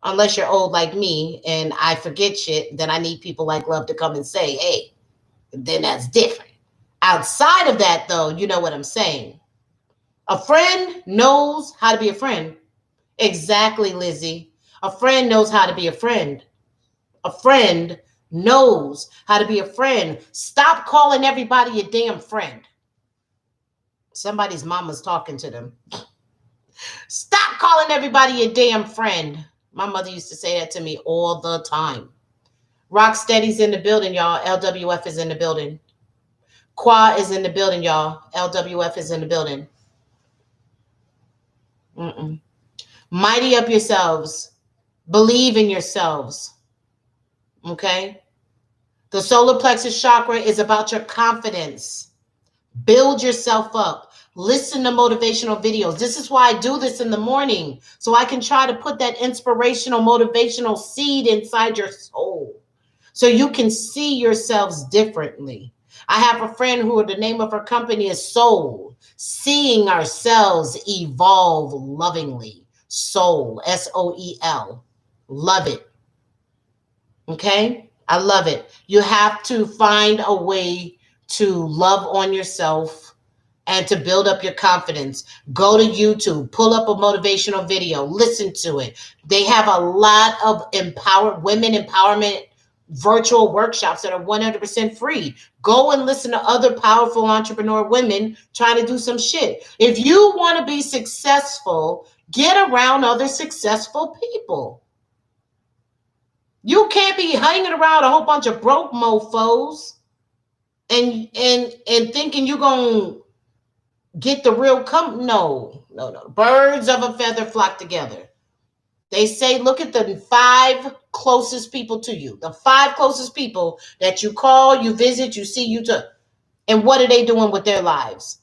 Unless you're old like me and I forget shit, then I need people like Love to come and say, hey, then that's different. Outside of that, though, you know what I'm saying. A friend knows how to be a friend. Exactly, Lizzie. A friend knows how to be a friend. A friend knows how to be a friend. Stop calling everybody a damn friend. Somebody's mama's talking to them. Stop calling everybody a damn friend. My mother used to say that to me all the time. Rocksteady's in the building, y'all. LWF is in the building. Qua is in the building, y'all. LWF is in the building. Mighty up yourselves. Believe in yourselves. Okay? The solar plexus chakra is about your confidence. Build yourself up. Listen to motivational videos. This is why I do this in the morning, so I can try to put that inspirational, motivational seed inside your soul so you can see yourselves differently. I have a friend who the name of her company is Soul, seeing ourselves evolve lovingly. Soul, SOEL. Love it. Okay? I love it. You have to find a way to love on yourself and to build up your confidence. Go to YouTube, pull up a motivational video, listen to it. They have a lot of women empowerment virtual workshops that are 100% free. Go and listen to other powerful entrepreneur women trying to do some shit. If you want to be successful, get around other successful people. You can't be hanging around a whole bunch of broke mofos and thinking you're going to get the real No. Birds of a feather flock together. They say, look at the 5 closest people to you. The 5 closest people that you call, you visit, you see, and what are they doing with their lives?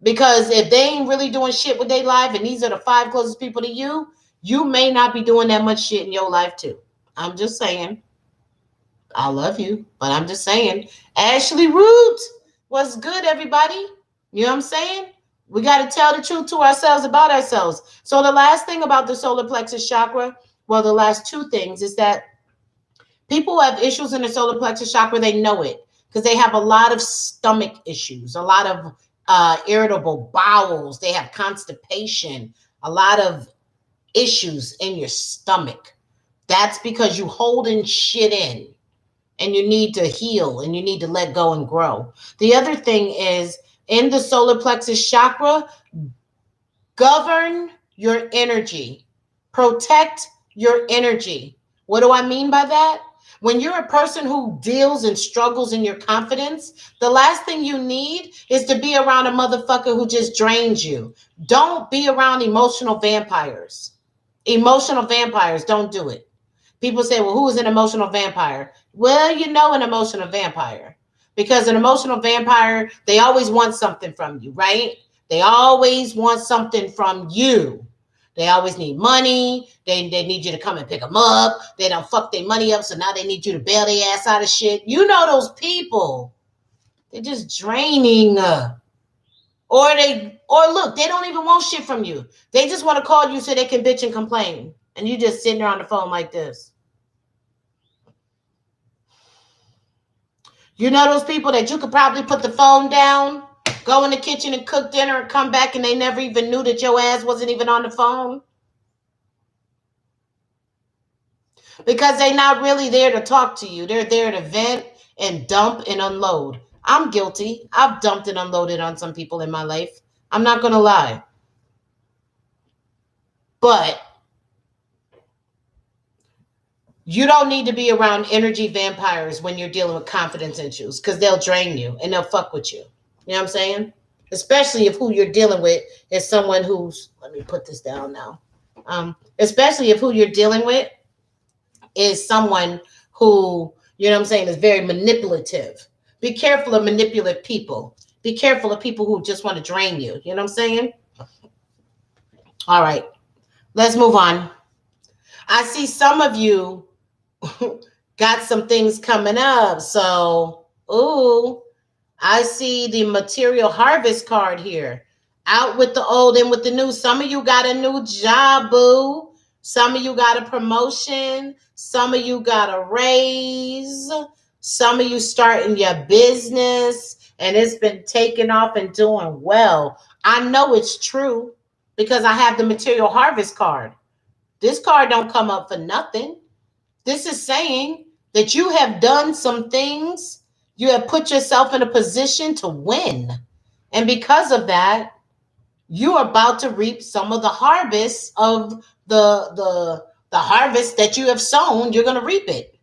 Because if they ain't really doing shit with their life, and these are the 5 closest people to you, you may not be doing that much shit in your life too. I'm just saying. I love you, but I'm just saying. Ashley Root, what's good, everybody? You know what I'm saying? We got to tell the truth to ourselves about ourselves. So the last thing about the solar plexus chakra, well, the last 2 things is that people who have issues in the solar plexus chakra, they know it because they have a lot of stomach issues, a lot of irritable bowels. They have constipation, a lot of issues in your stomach. That's because you holding shit in and you need to heal and you need to let go and grow. The other thing is in the solar plexus chakra, govern your energy, protect your energy. What do I mean by that? When you're a person who deals and struggles in your confidence, the last thing you need is to be around a motherfucker who just drains you. Don't be around emotional vampires. Emotional vampires, don't do it. People say, well, who is an emotional vampire? Well, you know an emotional vampire. Because an emotional vampire, they always want something from you, right? They always want something from you. They always need money. They need you to come and pick them up. They don't fuck their money up, so now they need you to bail their ass out of shit. You know those people. They're just draining. Or look, they don't even want shit from you. They just want to call you so they can bitch and complain. And you just sitting there on the phone like this. You know those people that you could probably put the phone down, go in the kitchen and cook dinner and come back and they never even knew that your ass wasn't even on the phone? Because they're not really there to talk to you. They're there to vent and dump and unload. I'm guilty. I've dumped and unloaded on some people in my life. I'm not going to lie. But you don't need to be around energy vampires when you're dealing with confidence issues because they'll drain you and they'll fuck with you. You know what I'm saying? Especially if who you're dealing with is someone who's, let me put this down now. Especially if who you're dealing with is someone who, you know what I'm saying, is very manipulative. Be careful of manipulative people. Be careful of people who just want to drain you. You know what I'm saying? All right. Let's move on. I see some of you got some things coming up. So, I see the material harvest card here. Out with the old, in with the new. Some of you got a new job, boo. Some of you got a promotion. Some of you got a raise. Some of you starting your business and it's been taking off and doing well. I know it's true because I have the material harvest card. This card don't come up for nothing. This is saying that you have done some things. You have put yourself in a position to win. And because of that, you're about to reap some of the harvest of the harvest that you have sown. You're going to reap it.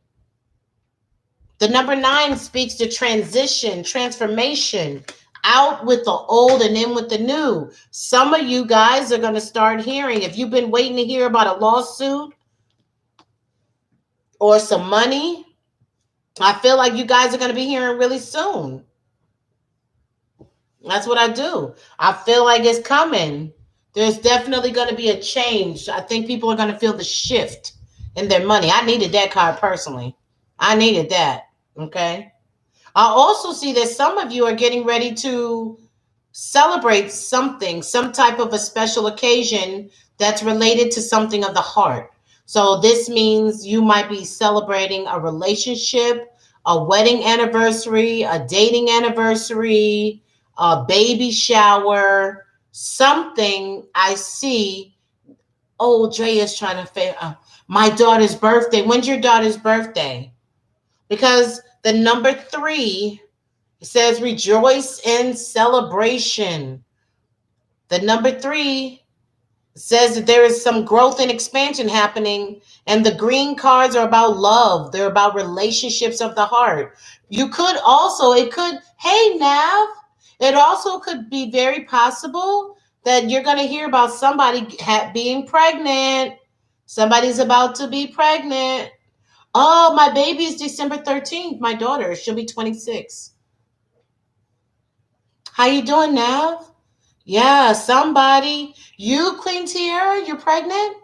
The number 9 speaks to transition, transformation, out with the old and in with the new. Some of you guys are going to start hearing, if you've been waiting to hear about a lawsuit or some money, I feel like you guys are going to be hearing really soon. That's what I do. I feel like it's coming. There's definitely going to be a change. I think people are going to feel the shift in their money. I needed that card personally. I needed that. Okay. I also see that some of you are getting ready to celebrate something, some type of a special occasion that's related to something of the heart. So this means you might be celebrating a relationship, a wedding anniversary, a dating anniversary, a baby shower, something I see. Oh, Dre is trying to my daughter's birthday. When's your daughter's birthday? Because the number 3, it says rejoice in celebration. The number 3 says that there is some growth and expansion happening, and the green cards are about love. They're about relationships of the heart. You could also, it could, hey, Nav, it also could be very possible that you're going to hear about somebody being pregnant. Somebody's about to be pregnant. Oh, my baby is December 13th. My daughter, she'll be 26. How you doing, Nav? Yeah, somebody. You, Queen Tiara, you're pregnant?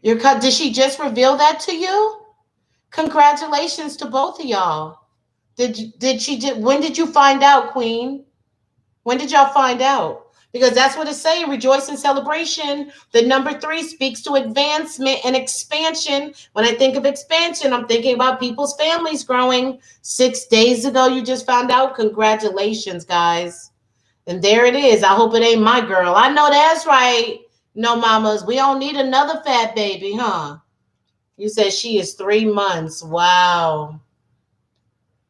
Did she just reveal that to you? Congratulations to both of y'all. When did you find out, Queen? When did y'all find out? Because that's what it's saying, rejoice in celebration. The number 3 speaks to advancement and expansion. When I think of expansion, I'm thinking about people's families growing. 6 days ago, you just found out. Congratulations, guys. And there it is. I hope it ain't my girl. I know that's right. No, mamas, we don't need another fat baby, huh? You said she is 3 months. Wow.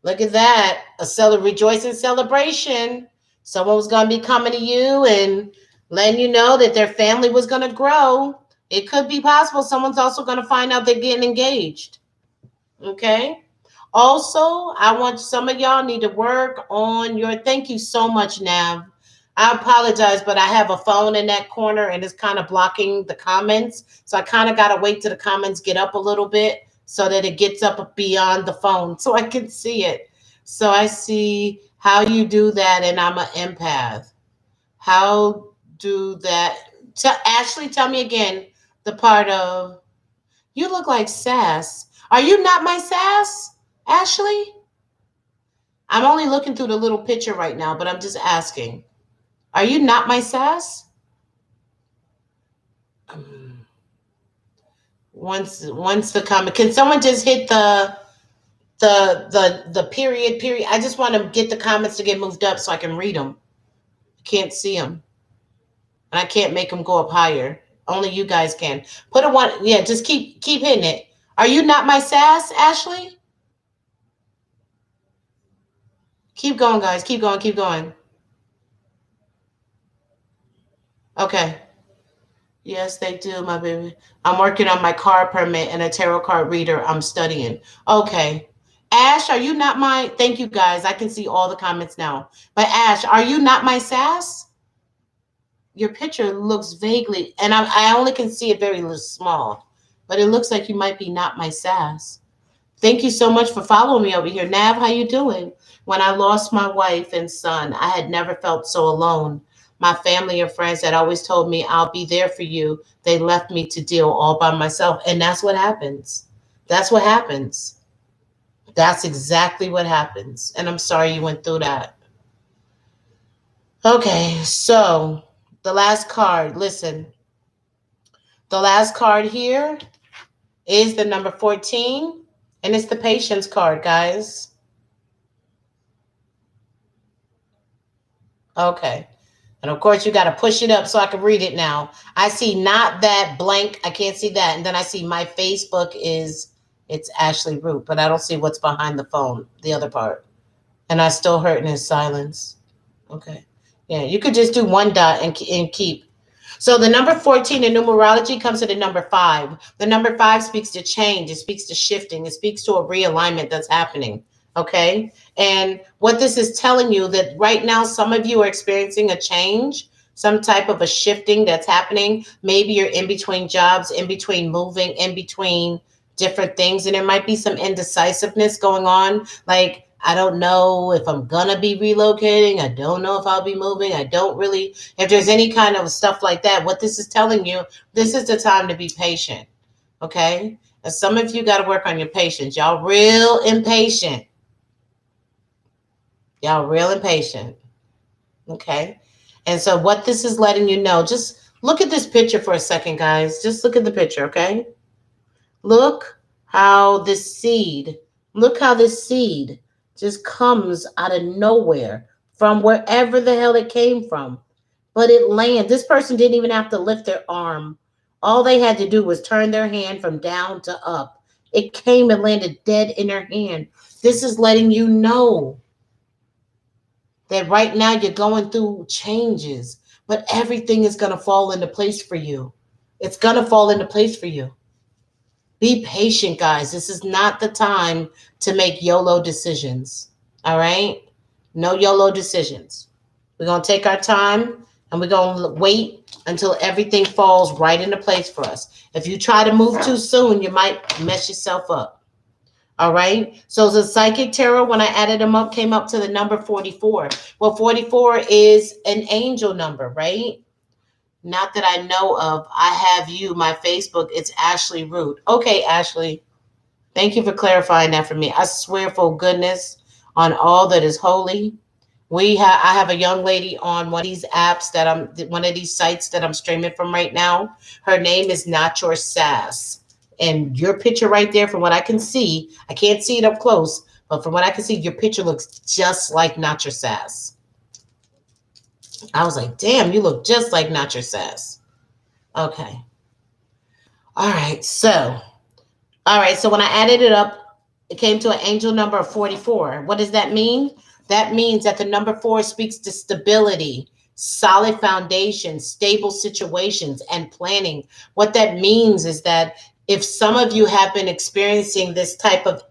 Look at that. Rejoicing celebration. Someone was going to be coming to you and letting you know that their family was going to grow. It could be possible someone's also going to find out they're getting engaged. Okay. Also, I want some of y'all need to work on your, thank you so much, Nav. I apologize, but I have a phone in that corner and it's kind of blocking the comments. So I kind of got to wait till the comments get up a little bit so that it gets up beyond the phone so I can see it. So I see how you do that, and I'm an empath. How do that? Ashley, tell me again the part of, you look like sass. Are you not my sass, Ashley? I'm only looking through the little picture right now, but I'm just asking. Are you not my sass? Once the comment, can someone just hit the period? I just want to get the comments to get moved up so I can read them. I can't see them, and I can't make them go up higher. Only you guys can. Put a one. Yeah, just keep hitting it. Are you not my sass, Ashley? Keep going, guys. Keep going. Keep going. Okay. Yes, they do, my baby. I'm working on my car permit and a tarot card reader. I'm studying. Okay. Ash, are you not my, thank you guys. I can see all the comments now. But Ash, are you not my sass? Your picture looks vaguely, and I only can see it very small, but it looks like you might be not my sass. Thank you so much for following me over here. Nav, how you doing? When I lost my wife and son, I had never felt so alone. My family and friends had always told me, I'll be there for you. They left me to deal all by myself. And that's what happens. That's what happens. That's exactly what happens. And I'm sorry you went through that. Okay, so the last card, listen. The last card here is the number 14, and it's the patience card, guys. Okay. And of course, you got to push it up so I can read it now. I see not that blank. I can't see that. And then I see my Facebook is, it's Ashley Root, but I don't see what's behind the phone, the other part. And I still heard in his silence. Okay. Yeah, you could just do one dot and keep. So the number 14 in numerology comes to the number 5. The number 5 speaks to change. It speaks to shifting. It speaks to a realignment that's happening. Okay. And what this is telling you that right now, some of you are experiencing a change, some type of a shifting that's happening. Maybe you're in between jobs, in between moving, in between different things. And there might be some indecisiveness going on. Like, I don't know if I'm gonna be relocating. I don't know if I'll be moving. I don't really, if there's any kind of stuff like that, what this is telling you, this is the time to be patient. Okay? And some of you got to work on your patience. Y'all real impatient. Y'all real impatient. Okay? And so what this is letting you know, just look at this picture for a second, guys. Just look at the picture, okay? Look how look how this seed just comes out of nowhere from wherever the hell it came from. But it lands. This person didn't even have to lift their arm. All they had to do was turn their hand from down to up. It came and landed dead in their hand. This is letting you know that right now you're going through changes, but everything is going to fall into place for you. It's going to fall into place for you. Be patient, guys. This is not the time to make YOLO decisions. All right? No YOLO decisions. We're going to take our time and we're going to wait until everything falls right into place for us. If you try to move too soon, you might mess yourself up. All right. So the psychic tarot, when I added them up, came up to the number 44. Well, 44 is an angel number, right? Not that I know of. I have you, my Facebook. It's Ashley Root. Okay, Ashley. Thank you for clarifying that for me. I swear for goodness on all that is holy. I have a young lady on one of these apps one of these sites that I'm streaming from right now. Her name is Not Your Sass. And your picture right there, from what I can see, I can't see it up close, but from what I can see, your picture looks just like Not Your Sass. I was like, damn, you look just like Not Your Sass. Okay. All right. So when I added it up, it came to an angel number of 44. What does that mean? That means that the number 4 speaks to stability, solid foundation, stable situations, and planning. What that means is that if some of you have been experiencing this type of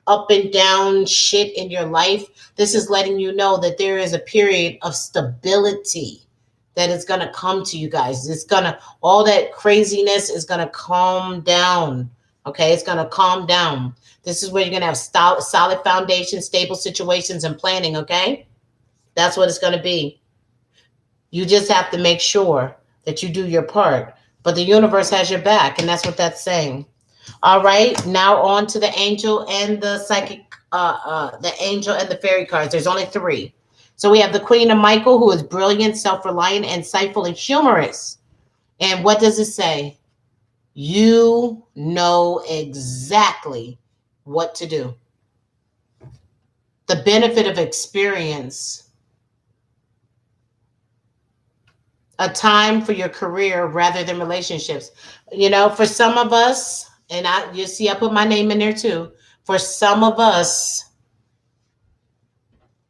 up and down shit in your life, this is letting you know that there is a period of stability that is going to come to you guys. All that craziness is going to calm down. Okay, it's going to calm down. This is where you're going to have solid foundation, stable situations, and planning, okay? That's what it's going to be. You just have to make sure that you do your part. But the universe has your back, and that's what that's saying. All right, now on to the angel and the psychic, the angel and the fairy cards. There's only 3. So we have the Queen of Michael, who is brilliant, self-reliant, insightful, and humorous. And what does it say? You know exactly what to do. The benefit of experience. A time for your career rather than relationships. You know, for some of us, and you see I put my name in there too. For some of us,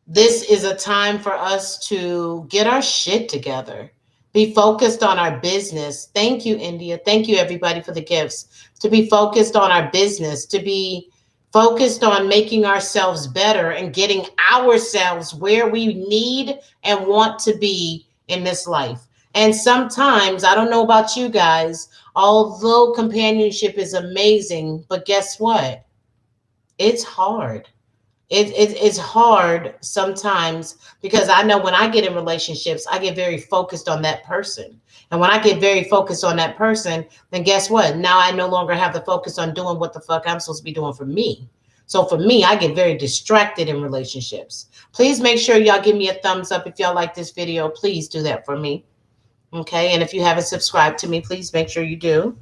this is a time for us to get our shit together. Be focused on our business. Thank you, India. Thank you, everybody, for the gifts. To be focused on our business, to be focused on making ourselves better and getting ourselves where we need and want to be in this life. And sometimes, I don't know about you guys, although companionship is amazing, but guess what? It's hard. It's hard sometimes, because I know when I get in relationships, I get very focused on that person. And when I get very focused on that person, then guess what? Now I no longer have the focus on doing what the fuck I'm supposed to be doing for me. So for me, I get very distracted in relationships. Please make sure y'all give me a thumbs up if y'all like this video. Please do that for me. Okay. And if you haven't subscribed to me, please make sure you do.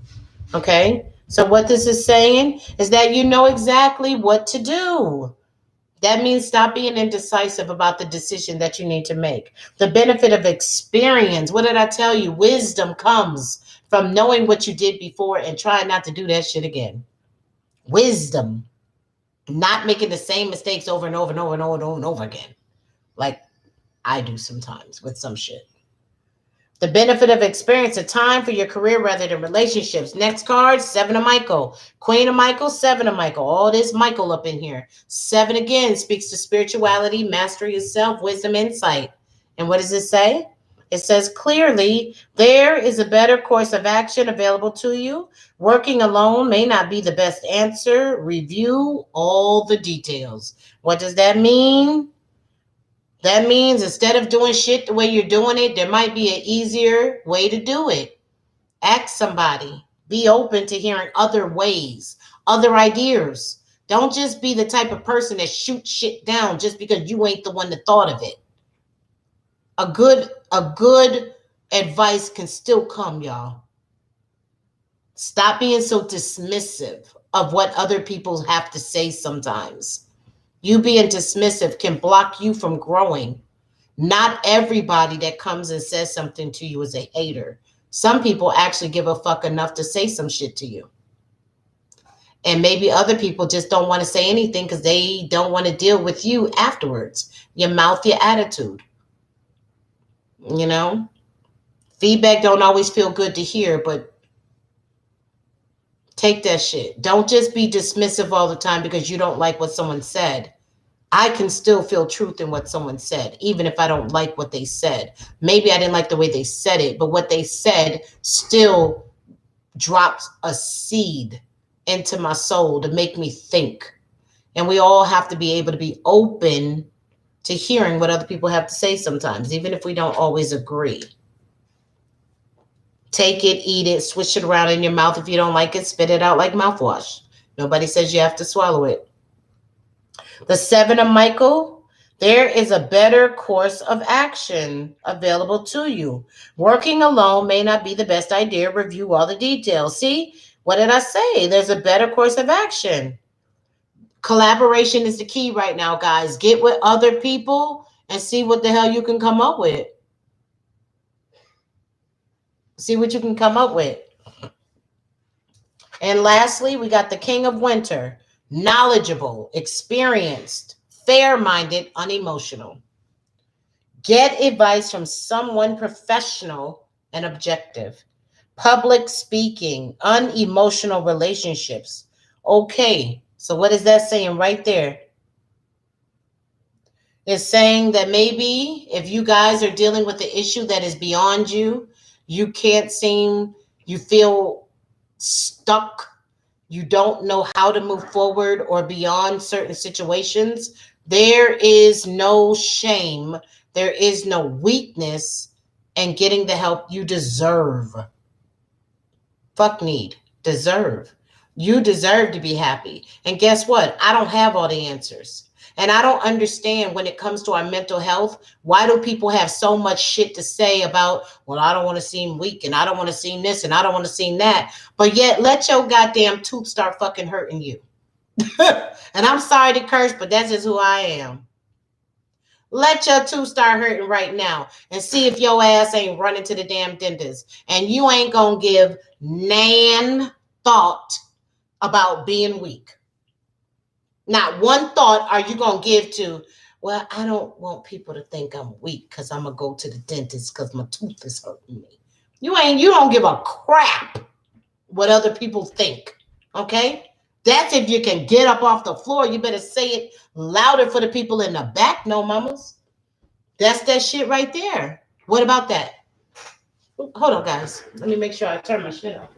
Okay. So what this is saying is that you know exactly what to do. That means stop being indecisive about the decision that you need to make. The benefit of experience. What did I tell you? Wisdom comes from knowing what you did before and trying not to do that shit again. Wisdom. Not making the same mistakes over and over and over and over and over and over again. Like I do sometimes with some shit. The benefit of experience, a time for your career rather than relationships. Next card, Seven of Michael. Queen of Michael, Seven of Michael. All this Michael up in here. Seven again speaks to spirituality, mastery of self, wisdom, insight. And what does it say? It says clearly, there is a better course of action available to you. Working alone may not be the best answer. Review all the details. What does that mean? That means instead of doing shit the way you're doing it, there might be an easier way to do it. Ask somebody. Be open to hearing other ways, other ideas. Don't just be the type of person that shoots shit down just because you ain't the one that thought of it. A good advice can still come, y'all. Stop being so dismissive of what other people have to say sometimes. You being dismissive can block you from growing. Not everybody that comes and says something to you is a hater. Some people actually give a fuck enough to say some shit to you. And maybe other people just don't want to say anything because they don't want to deal with you afterwards. Your mouth, your attitude. You know? Feedback don't always feel good to hear, but take that shit. Don't just be dismissive all the time because you don't like what someone said. I can still feel truth in what someone said, even if I don't like what they said. Maybe I didn't like the way they said it, but what they said still drops a seed into my soul to make me think. And we all have to be able to be open to hearing what other people have to say sometimes, even if we don't always agree. Take it, eat it, swish it around in your mouth. If you don't like it, spit it out like mouthwash. Nobody says you have to swallow it. The Seven of Michael, there is a better course of action available to you. Working alone may not be the best idea. Review all the details. See, what did I say? There's a better course of action. Collaboration is the key right now, guys. Get with other people and see what the hell you can come up with. See what you can come up with. And lastly, we got the King of Winter. Knowledgeable, experienced, fair-minded, unemotional. Get advice from someone professional and objective. Public speaking, unemotional relationships. Okay, so what is that saying right there? It's saying that maybe if you guys are dealing with an issue that is beyond you, you can't seem, you feel stuck, you don't know how to move forward or beyond certain situations, there is no shame, there is no weakness in getting the help you deserve. Fuck need, deserve. You deserve to be happy. And guess what? I don't have all the answers. And I don't understand when it comes to our mental health, why do people have so much shit to say about, well, I don't want to seem weak and I don't want to seem this and I don't want to seem that. But yet let your goddamn tooth start fucking hurting you. And I'm sorry to curse, but that's just who I am. Let your tooth start hurting right now and see if your ass ain't running to the damn dentist. And you ain't going to give nan thought about being weak. Not one thought are you going to give to, well, I don't want people to think I'm weak because I'm going to go to the dentist because my tooth is hurting me. You don't give a crap what other people think. Okay? That's if you can get up off the floor. You better say it louder for the people in the back, no mamas. That's that shit right there. What about that? Hold on, guys. Let me make sure I turn my shit off.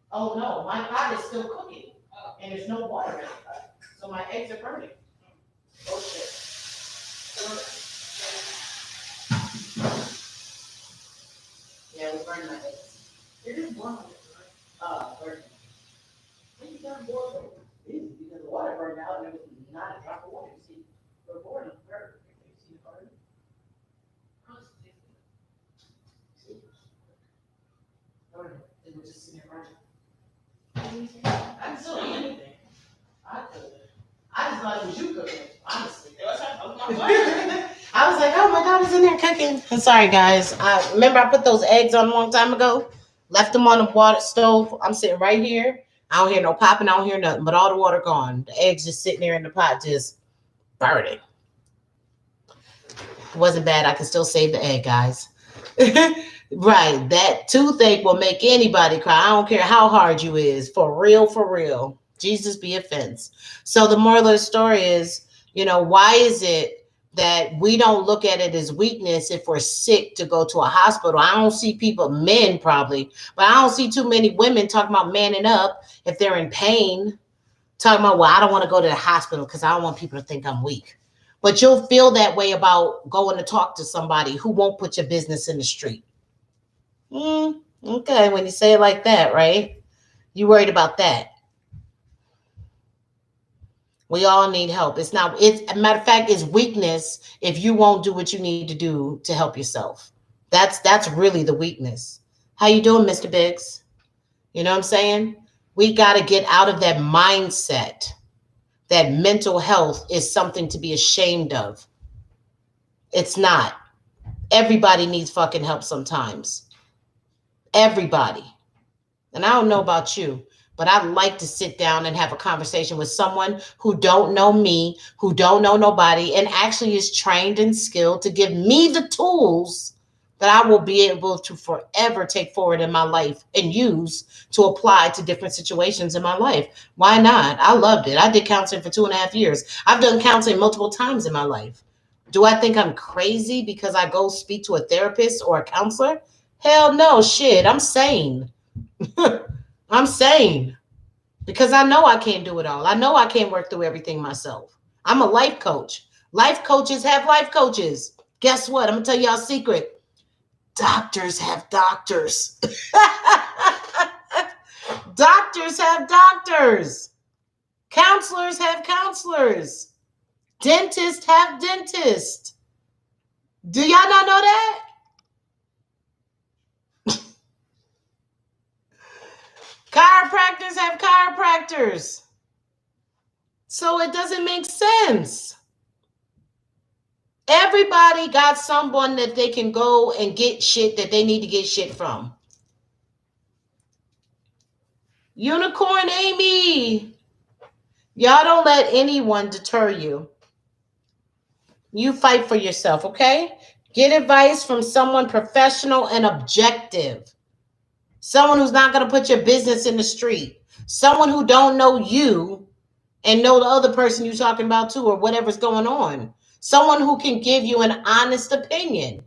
Oh no, my pot is still cooking, and there's no water in it, so my eggs are burning. Oh shit! Yeah, we burned my eggs. It is warm. Burning. When you got water, because the water burned out, and there was not a drop of water. You see, we're boiling. You see the burn? See, burning. It was just sitting there burning. I was in there cooking. I'm sorry, guys. I remember I put those eggs on a long time ago. Left them on the water stove. I'm sitting right here. I don't hear no popping. I don't hear nothing, but all the water gone. The eggs just sitting there in the pot, just burning. It wasn't bad. I can still save the egg, guys. Right. That toothache will make anybody cry. I don't care how hard you is. For real, for real. Jesus be offense. So the moral of the story is, why is it that we don't look at it as weakness if we're sick to go to a hospital? I don't see people, men probably, but I don't see too many women talking about manning up if they're in pain. Talking about, well, I don't want to go to the hospital because I don't want people to think I'm weak. But you'll feel that way about going to talk to somebody who won't put your business in the street. Okay, when you say it like that, right? You worried about that. We all need help. It's a matter of fact, it's weakness if you won't do what you need to do to help yourself. That's really the weakness. How you doing, Mr. Biggs? You know what I'm saying? We got to get out of that mindset that mental health is something to be ashamed of. It's not. Everybody needs fucking help sometimes. Everybody. And I don't know about you, but I'd like to sit down and have a conversation with someone who don't know me, who don't know nobody, and actually is trained and skilled to give me the tools that I will be able to forever take forward in my life and use to apply to different situations in my life. Why not? I loved it. I did counseling for 2.5 years. I've done counseling multiple times in my life. Do I think I'm crazy because I go speak to a therapist or a counselor? Hell no, shit. I'm sane. I'm sane because I know I can't do it all. I know I can't work through everything myself. I'm a life coach. Life coaches have life coaches. Guess what? I'm going to tell y'all a secret. Doctors have doctors. Doctors have doctors. Counselors have counselors. Dentists have dentists. Do y'all not know that? Chiropractors have chiropractors. So it doesn't make sense. Everybody got someone that they can go and get shit that they need to get shit from. Unicorn Amy. Y'all don't let anyone deter you. You fight for yourself, okay? Get advice from someone professional and objective. Someone who's not going to put your business in the street. Someone who don't know you and know the other person you're talking about too, or whatever's going on. Someone who can give you an honest opinion.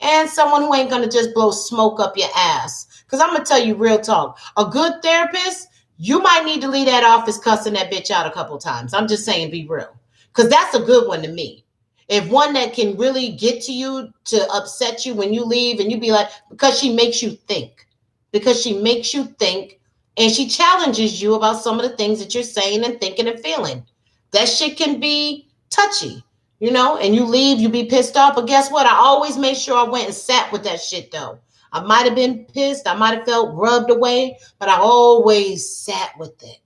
And someone who ain't going to just blow smoke up your ass. Because I'm going to tell you real talk. A good therapist, you might need to leave that office cussing that bitch out a couple times. I'm just saying, be real. Because that's a good one to me. If one that can really get to you to upset you when you leave and you be like, because she makes you think. Because she makes you think and she challenges you about some of the things that you're saying and thinking and feeling. That shit can be touchy, and you leave, you be pissed off. But guess what? I always made sure I went and sat with that shit though. I might have been pissed. I might have felt rubbed away, but I always sat with it.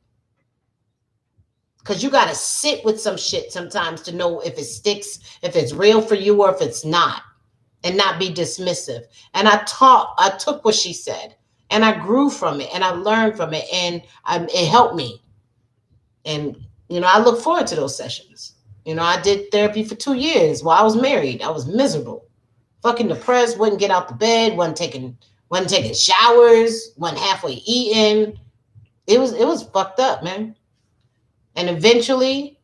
Because you got to sit with some shit sometimes to know if it sticks, if it's real for you or if it's not, and not be dismissive. And I took what she said and I grew from it and I learned from it and it helped me. And, I look forward to those sessions. I did therapy for 2 years while I was married. I was miserable, fucking depressed, wouldn't get out the bed, wasn't taking showers, wasn't halfway eating. It was fucked up, man. And eventually,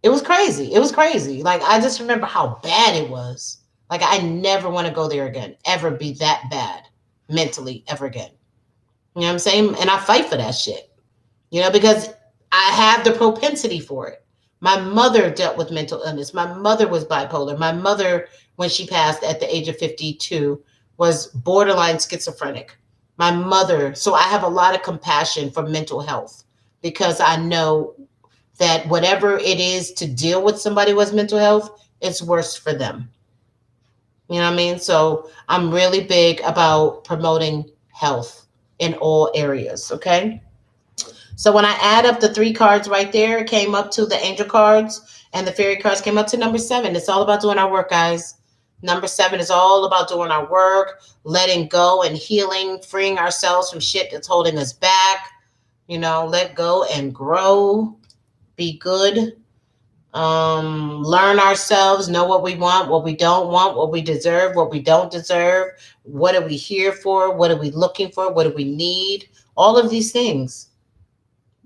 it was crazy. It was crazy. Like, I just remember how bad it was. Like, I never want to go there again, ever be that bad mentally ever again. You know what I'm saying? And I fight for that shit, because I have the propensity for it. My mother dealt with mental illness. My mother was bipolar. My mother, when she passed at the age of 52, was borderline schizophrenic. My mother, so I have a lot of compassion for mental health because I know that whatever it is to deal with somebody with mental health, it's worse for them. You know what I mean? So I'm really big about promoting health in all areas, okay? So when I add up the 3 cards right there, it came up to the angel cards and the fairy cards came up to number 7. It's all about doing our work, guys. Number 7 is all about doing our work, letting go and healing, freeing ourselves from shit that's holding us back. Let go and grow, be good, learn ourselves, know what we want, what we don't want, what we deserve, what we don't deserve, what are we here for, what are we looking for, what do we need, all of these things.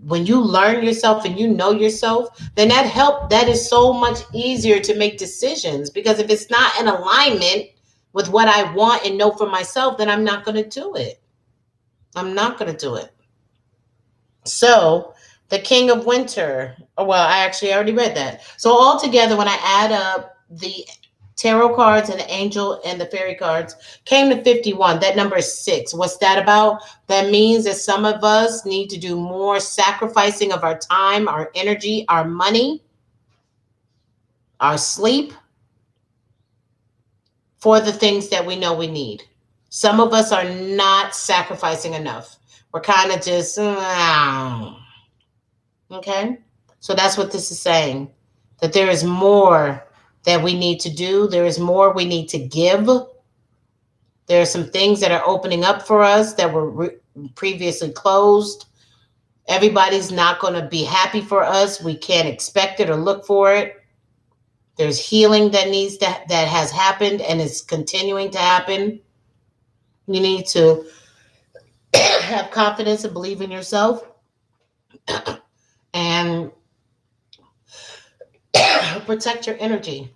When you learn yourself and you know yourself, then that is so much easier to make decisions, because if it's not in alignment with what I want and know for myself, then I'm not going to do it. I'm not going to do it. So the King of Winter, well, I actually already read that. So altogether, when I add up the tarot cards and the angel and the fairy cards, came to 51. That number is 6. What's that about? That means that some of us need to do more sacrificing of our time, our energy, our money, our sleep for the things that we know we need. Some of us are not sacrificing enough. We're kind of just, okay? So that's what this is saying, that there is more that we need to do. There is more we need to give. There are some things that are opening up for us that were previously closed. Everybody's not going to be happy for us. We can't expect it or look for it. There's healing that has happened and is continuing to happen. You need to have confidence and believe in yourself and protect your energy,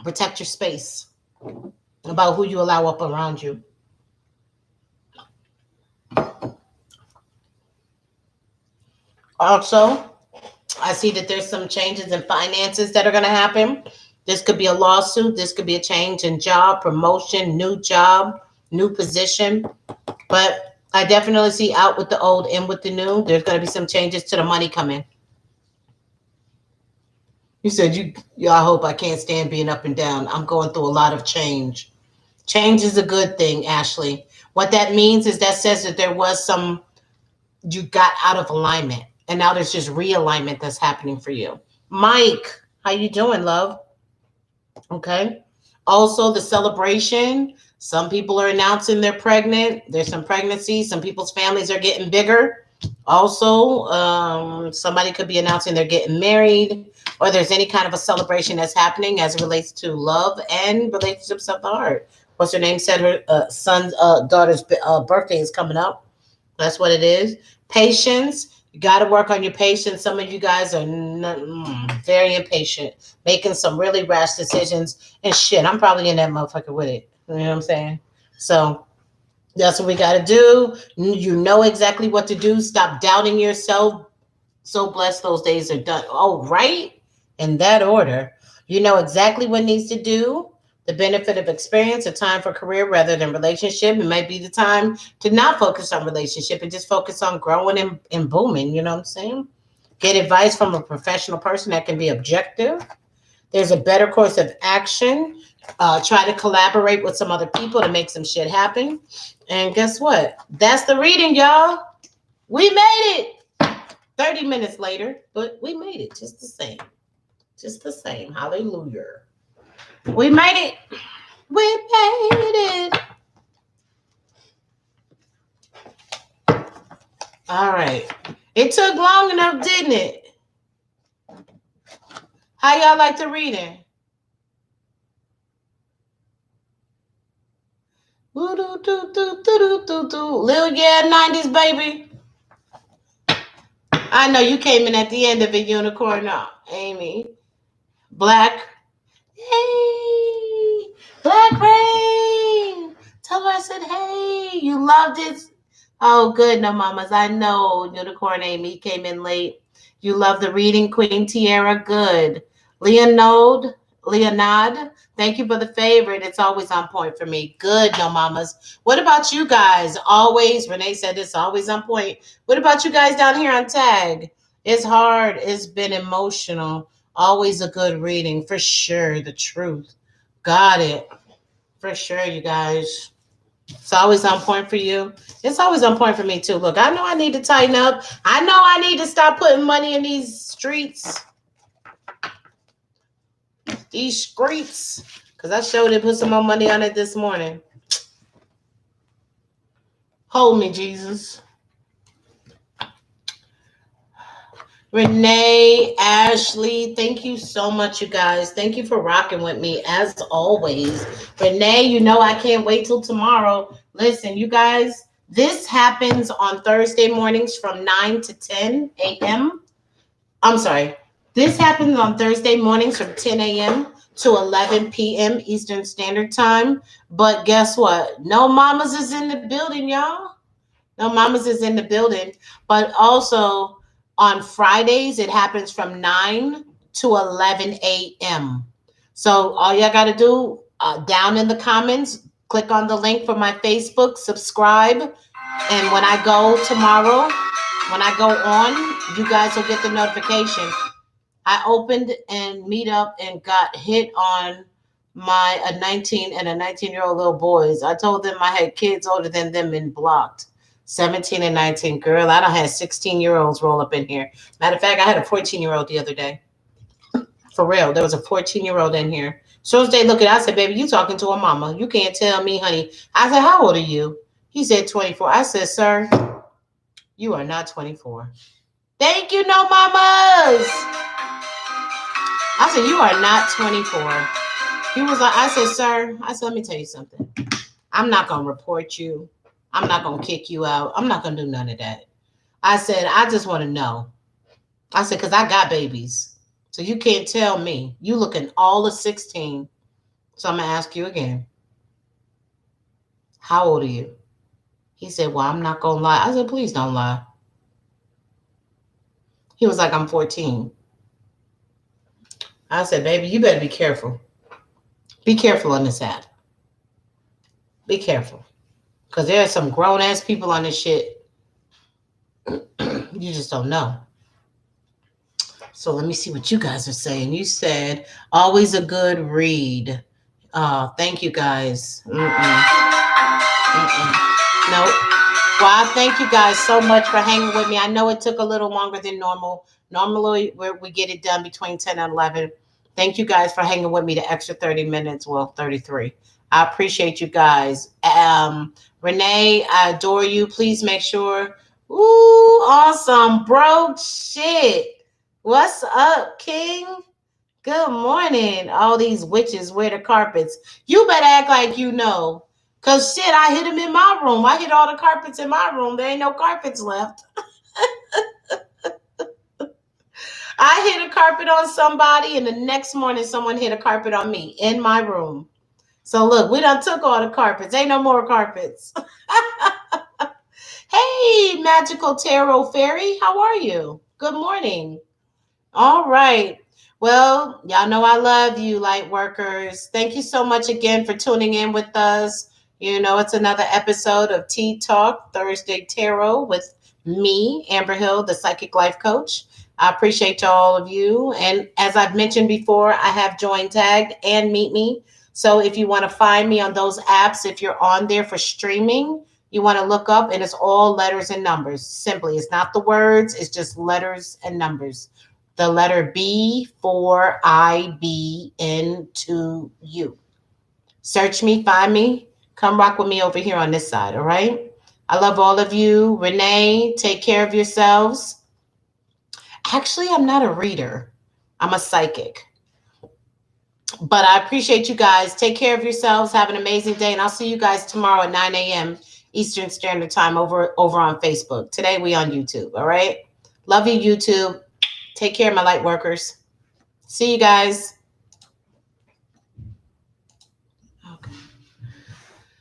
protect your space about who you allow up around you. Also, I see that there's some changes in finances that are going to happen. This could be a lawsuit. This could be a change in job, promotion, new job, new position. But I definitely see out with the old, in with the new. There's going to be some changes to the money coming. You said I hope I can't stand being up and down. I'm going through a lot of change. Change is a good thing, Ashley. What that means is that says that you got out of alignment, and now there's just realignment that's happening for you. Mike, how you doing, love? Okay. Also, the celebration. Some people are announcing they're pregnant. There's some pregnancies. Some people's families are getting bigger. Also, somebody could be announcing they're getting married, or there's any kind of a celebration that's happening as it relates to love and relationships of the heart. What's her name said her son's daughter's birthday is coming up. That's what it is. Patience. You got to work on your patience. Some of you guys are very impatient, making some really rash decisions. And shit, I'm probably in that motherfucker with it. You know what I'm saying? So that's what we got to do. You know exactly what to do. Stop doubting yourself. So blessed those days are done. Oh, right? In that order. You know exactly what needs to do. The benefit of experience, a time for career rather than relationship. It might be the time to not focus on relationship and just focus on growing and booming. You know what I'm saying? Get advice from a professional person that can be objective. There's a better course of action. Try to collaborate with some other people to make some shit happen. And guess what? That's the reading, y'all. We made it. 30 minutes later, but we made it just the same. Just the same. Hallelujah. We made it. We made it. All right. It took long enough, didn't it? How y'all like the reading? Lil yeah, 90s baby. I know you came in at the end of a unicorn now, Amy. Black. Hey, Black Rain. Tell her I said, hey, you loved it. Oh, good, no mamas. I know Unicorn Amy came in late. You love the reading, Queen Tiara. Good. Leonard, thank you for the favorite. It's always on point for me. Good, no mamas. What about you guys? Always, Renee said it's always on point. What about you guys down here on tag? It's hard. It's been emotional. Always a good reading, for sure. The truth. Got it. For sure, you guys. It's always on point for you. It's always on point for me, too. Look, I know I need to tighten up. I know I need to stop putting money in these streets. These streets. Because I showed it, put some more money on it this morning. Hold me, Jesus. Renee, Ashley, thank you so much, you guys. Thank you for rocking with me as always. Renee, you know I can't wait till tomorrow. Listen, you guys, this happens on Thursday mornings from 9 to 10 a.m. I'm sorry. This happens on Thursday mornings from 10 a.m. to 11 p.m. Eastern Standard Time. But guess what? No mamas is in the building, y'all. No, Mama's is in the building, but also on Fridays, it happens from 9 to 11 a.m. So all y'all got to do down in the comments, click on the link for my Facebook, subscribe. And when I go tomorrow, when I go on, you guys will get the notification. I opened and meet up and got hit on a 19 and a 19-year-old little boys. I told them I had kids older than them and blocked. 17 and 19. Girl, I don't have 16-year-olds roll up in here. Matter of fact, I had a 14-year-old the other day. For real, there was a 14-year-old in here. So as they look at it, I said, baby, you talking to a mama. You can't tell me, honey. I said, how old are you? He said 24. I said, sir, you are not 24. Thank you, no mamas. I said, you are not 24. He was like, I said, sir, let me tell you something. I'm not going to report you. I'm not going to kick you out. I'm not going to do none of that. I said, I just want to know. I said, because I got babies. So you can't tell me. You looking all of 16. So I'm going to ask you again. How old are you? He said, well, I'm not going to lie. I said, please don't lie. He was like, I'm 14. I said, baby, you better be careful. Be careful on this app. Be careful. Because there are some grown-ass people on this shit. You just don't know. So let me see what you guys are saying. You said, always a good read. Thank you, guys. Nope. Well, I thank you guys so much for hanging with me. I know it took a little longer than normal. Normally, we get it done between 10 and 11. Thank you guys for hanging with me the extra 30 minutes. Well, 33. I appreciate you guys. Renee, I adore you. Please make sure. Ooh, awesome. Bro, shit. What's up, King? Good morning. All these witches wear the carpets. You better act like you know. Because shit, I hit them in my room. I hit all the carpets in my room. There ain't no carpets left. I hit a carpet on somebody, and the next morning someone hit a carpet on me in my room. So look, we done took all the carpets. Ain't no more carpets. Hey, Magical Tarot Fairy. How are you? Good morning. All right. Well, y'all know I love you, light workers. Thank you so much again for tuning in with us. You know, it's another episode of Tea Talk Thursday Tarot with me, Amber Hill, the Psychic Life Coach. I appreciate all of you. And as I've mentioned before, I have Join Tagged and Meet Me. So if you want to find me on those apps, if you're on there for streaming, you want to look up, and it's all letters and numbers. Simply, it's not the words, it's just letters and numbers. The letter B for IBN2U. Search me, find me, come rock with me over here on this side, all right? I love all of you. Renee, take care of yourselves. Actually, I'm not a reader. I'm a psychic. But I appreciate you guys. Take care of yourselves. Have an amazing day. And I'll see you guys tomorrow at 9 a.m. Eastern Standard Time over on Facebook. Today we on YouTube, all right? Love you, YouTube. Take care, my light workers. See you guys.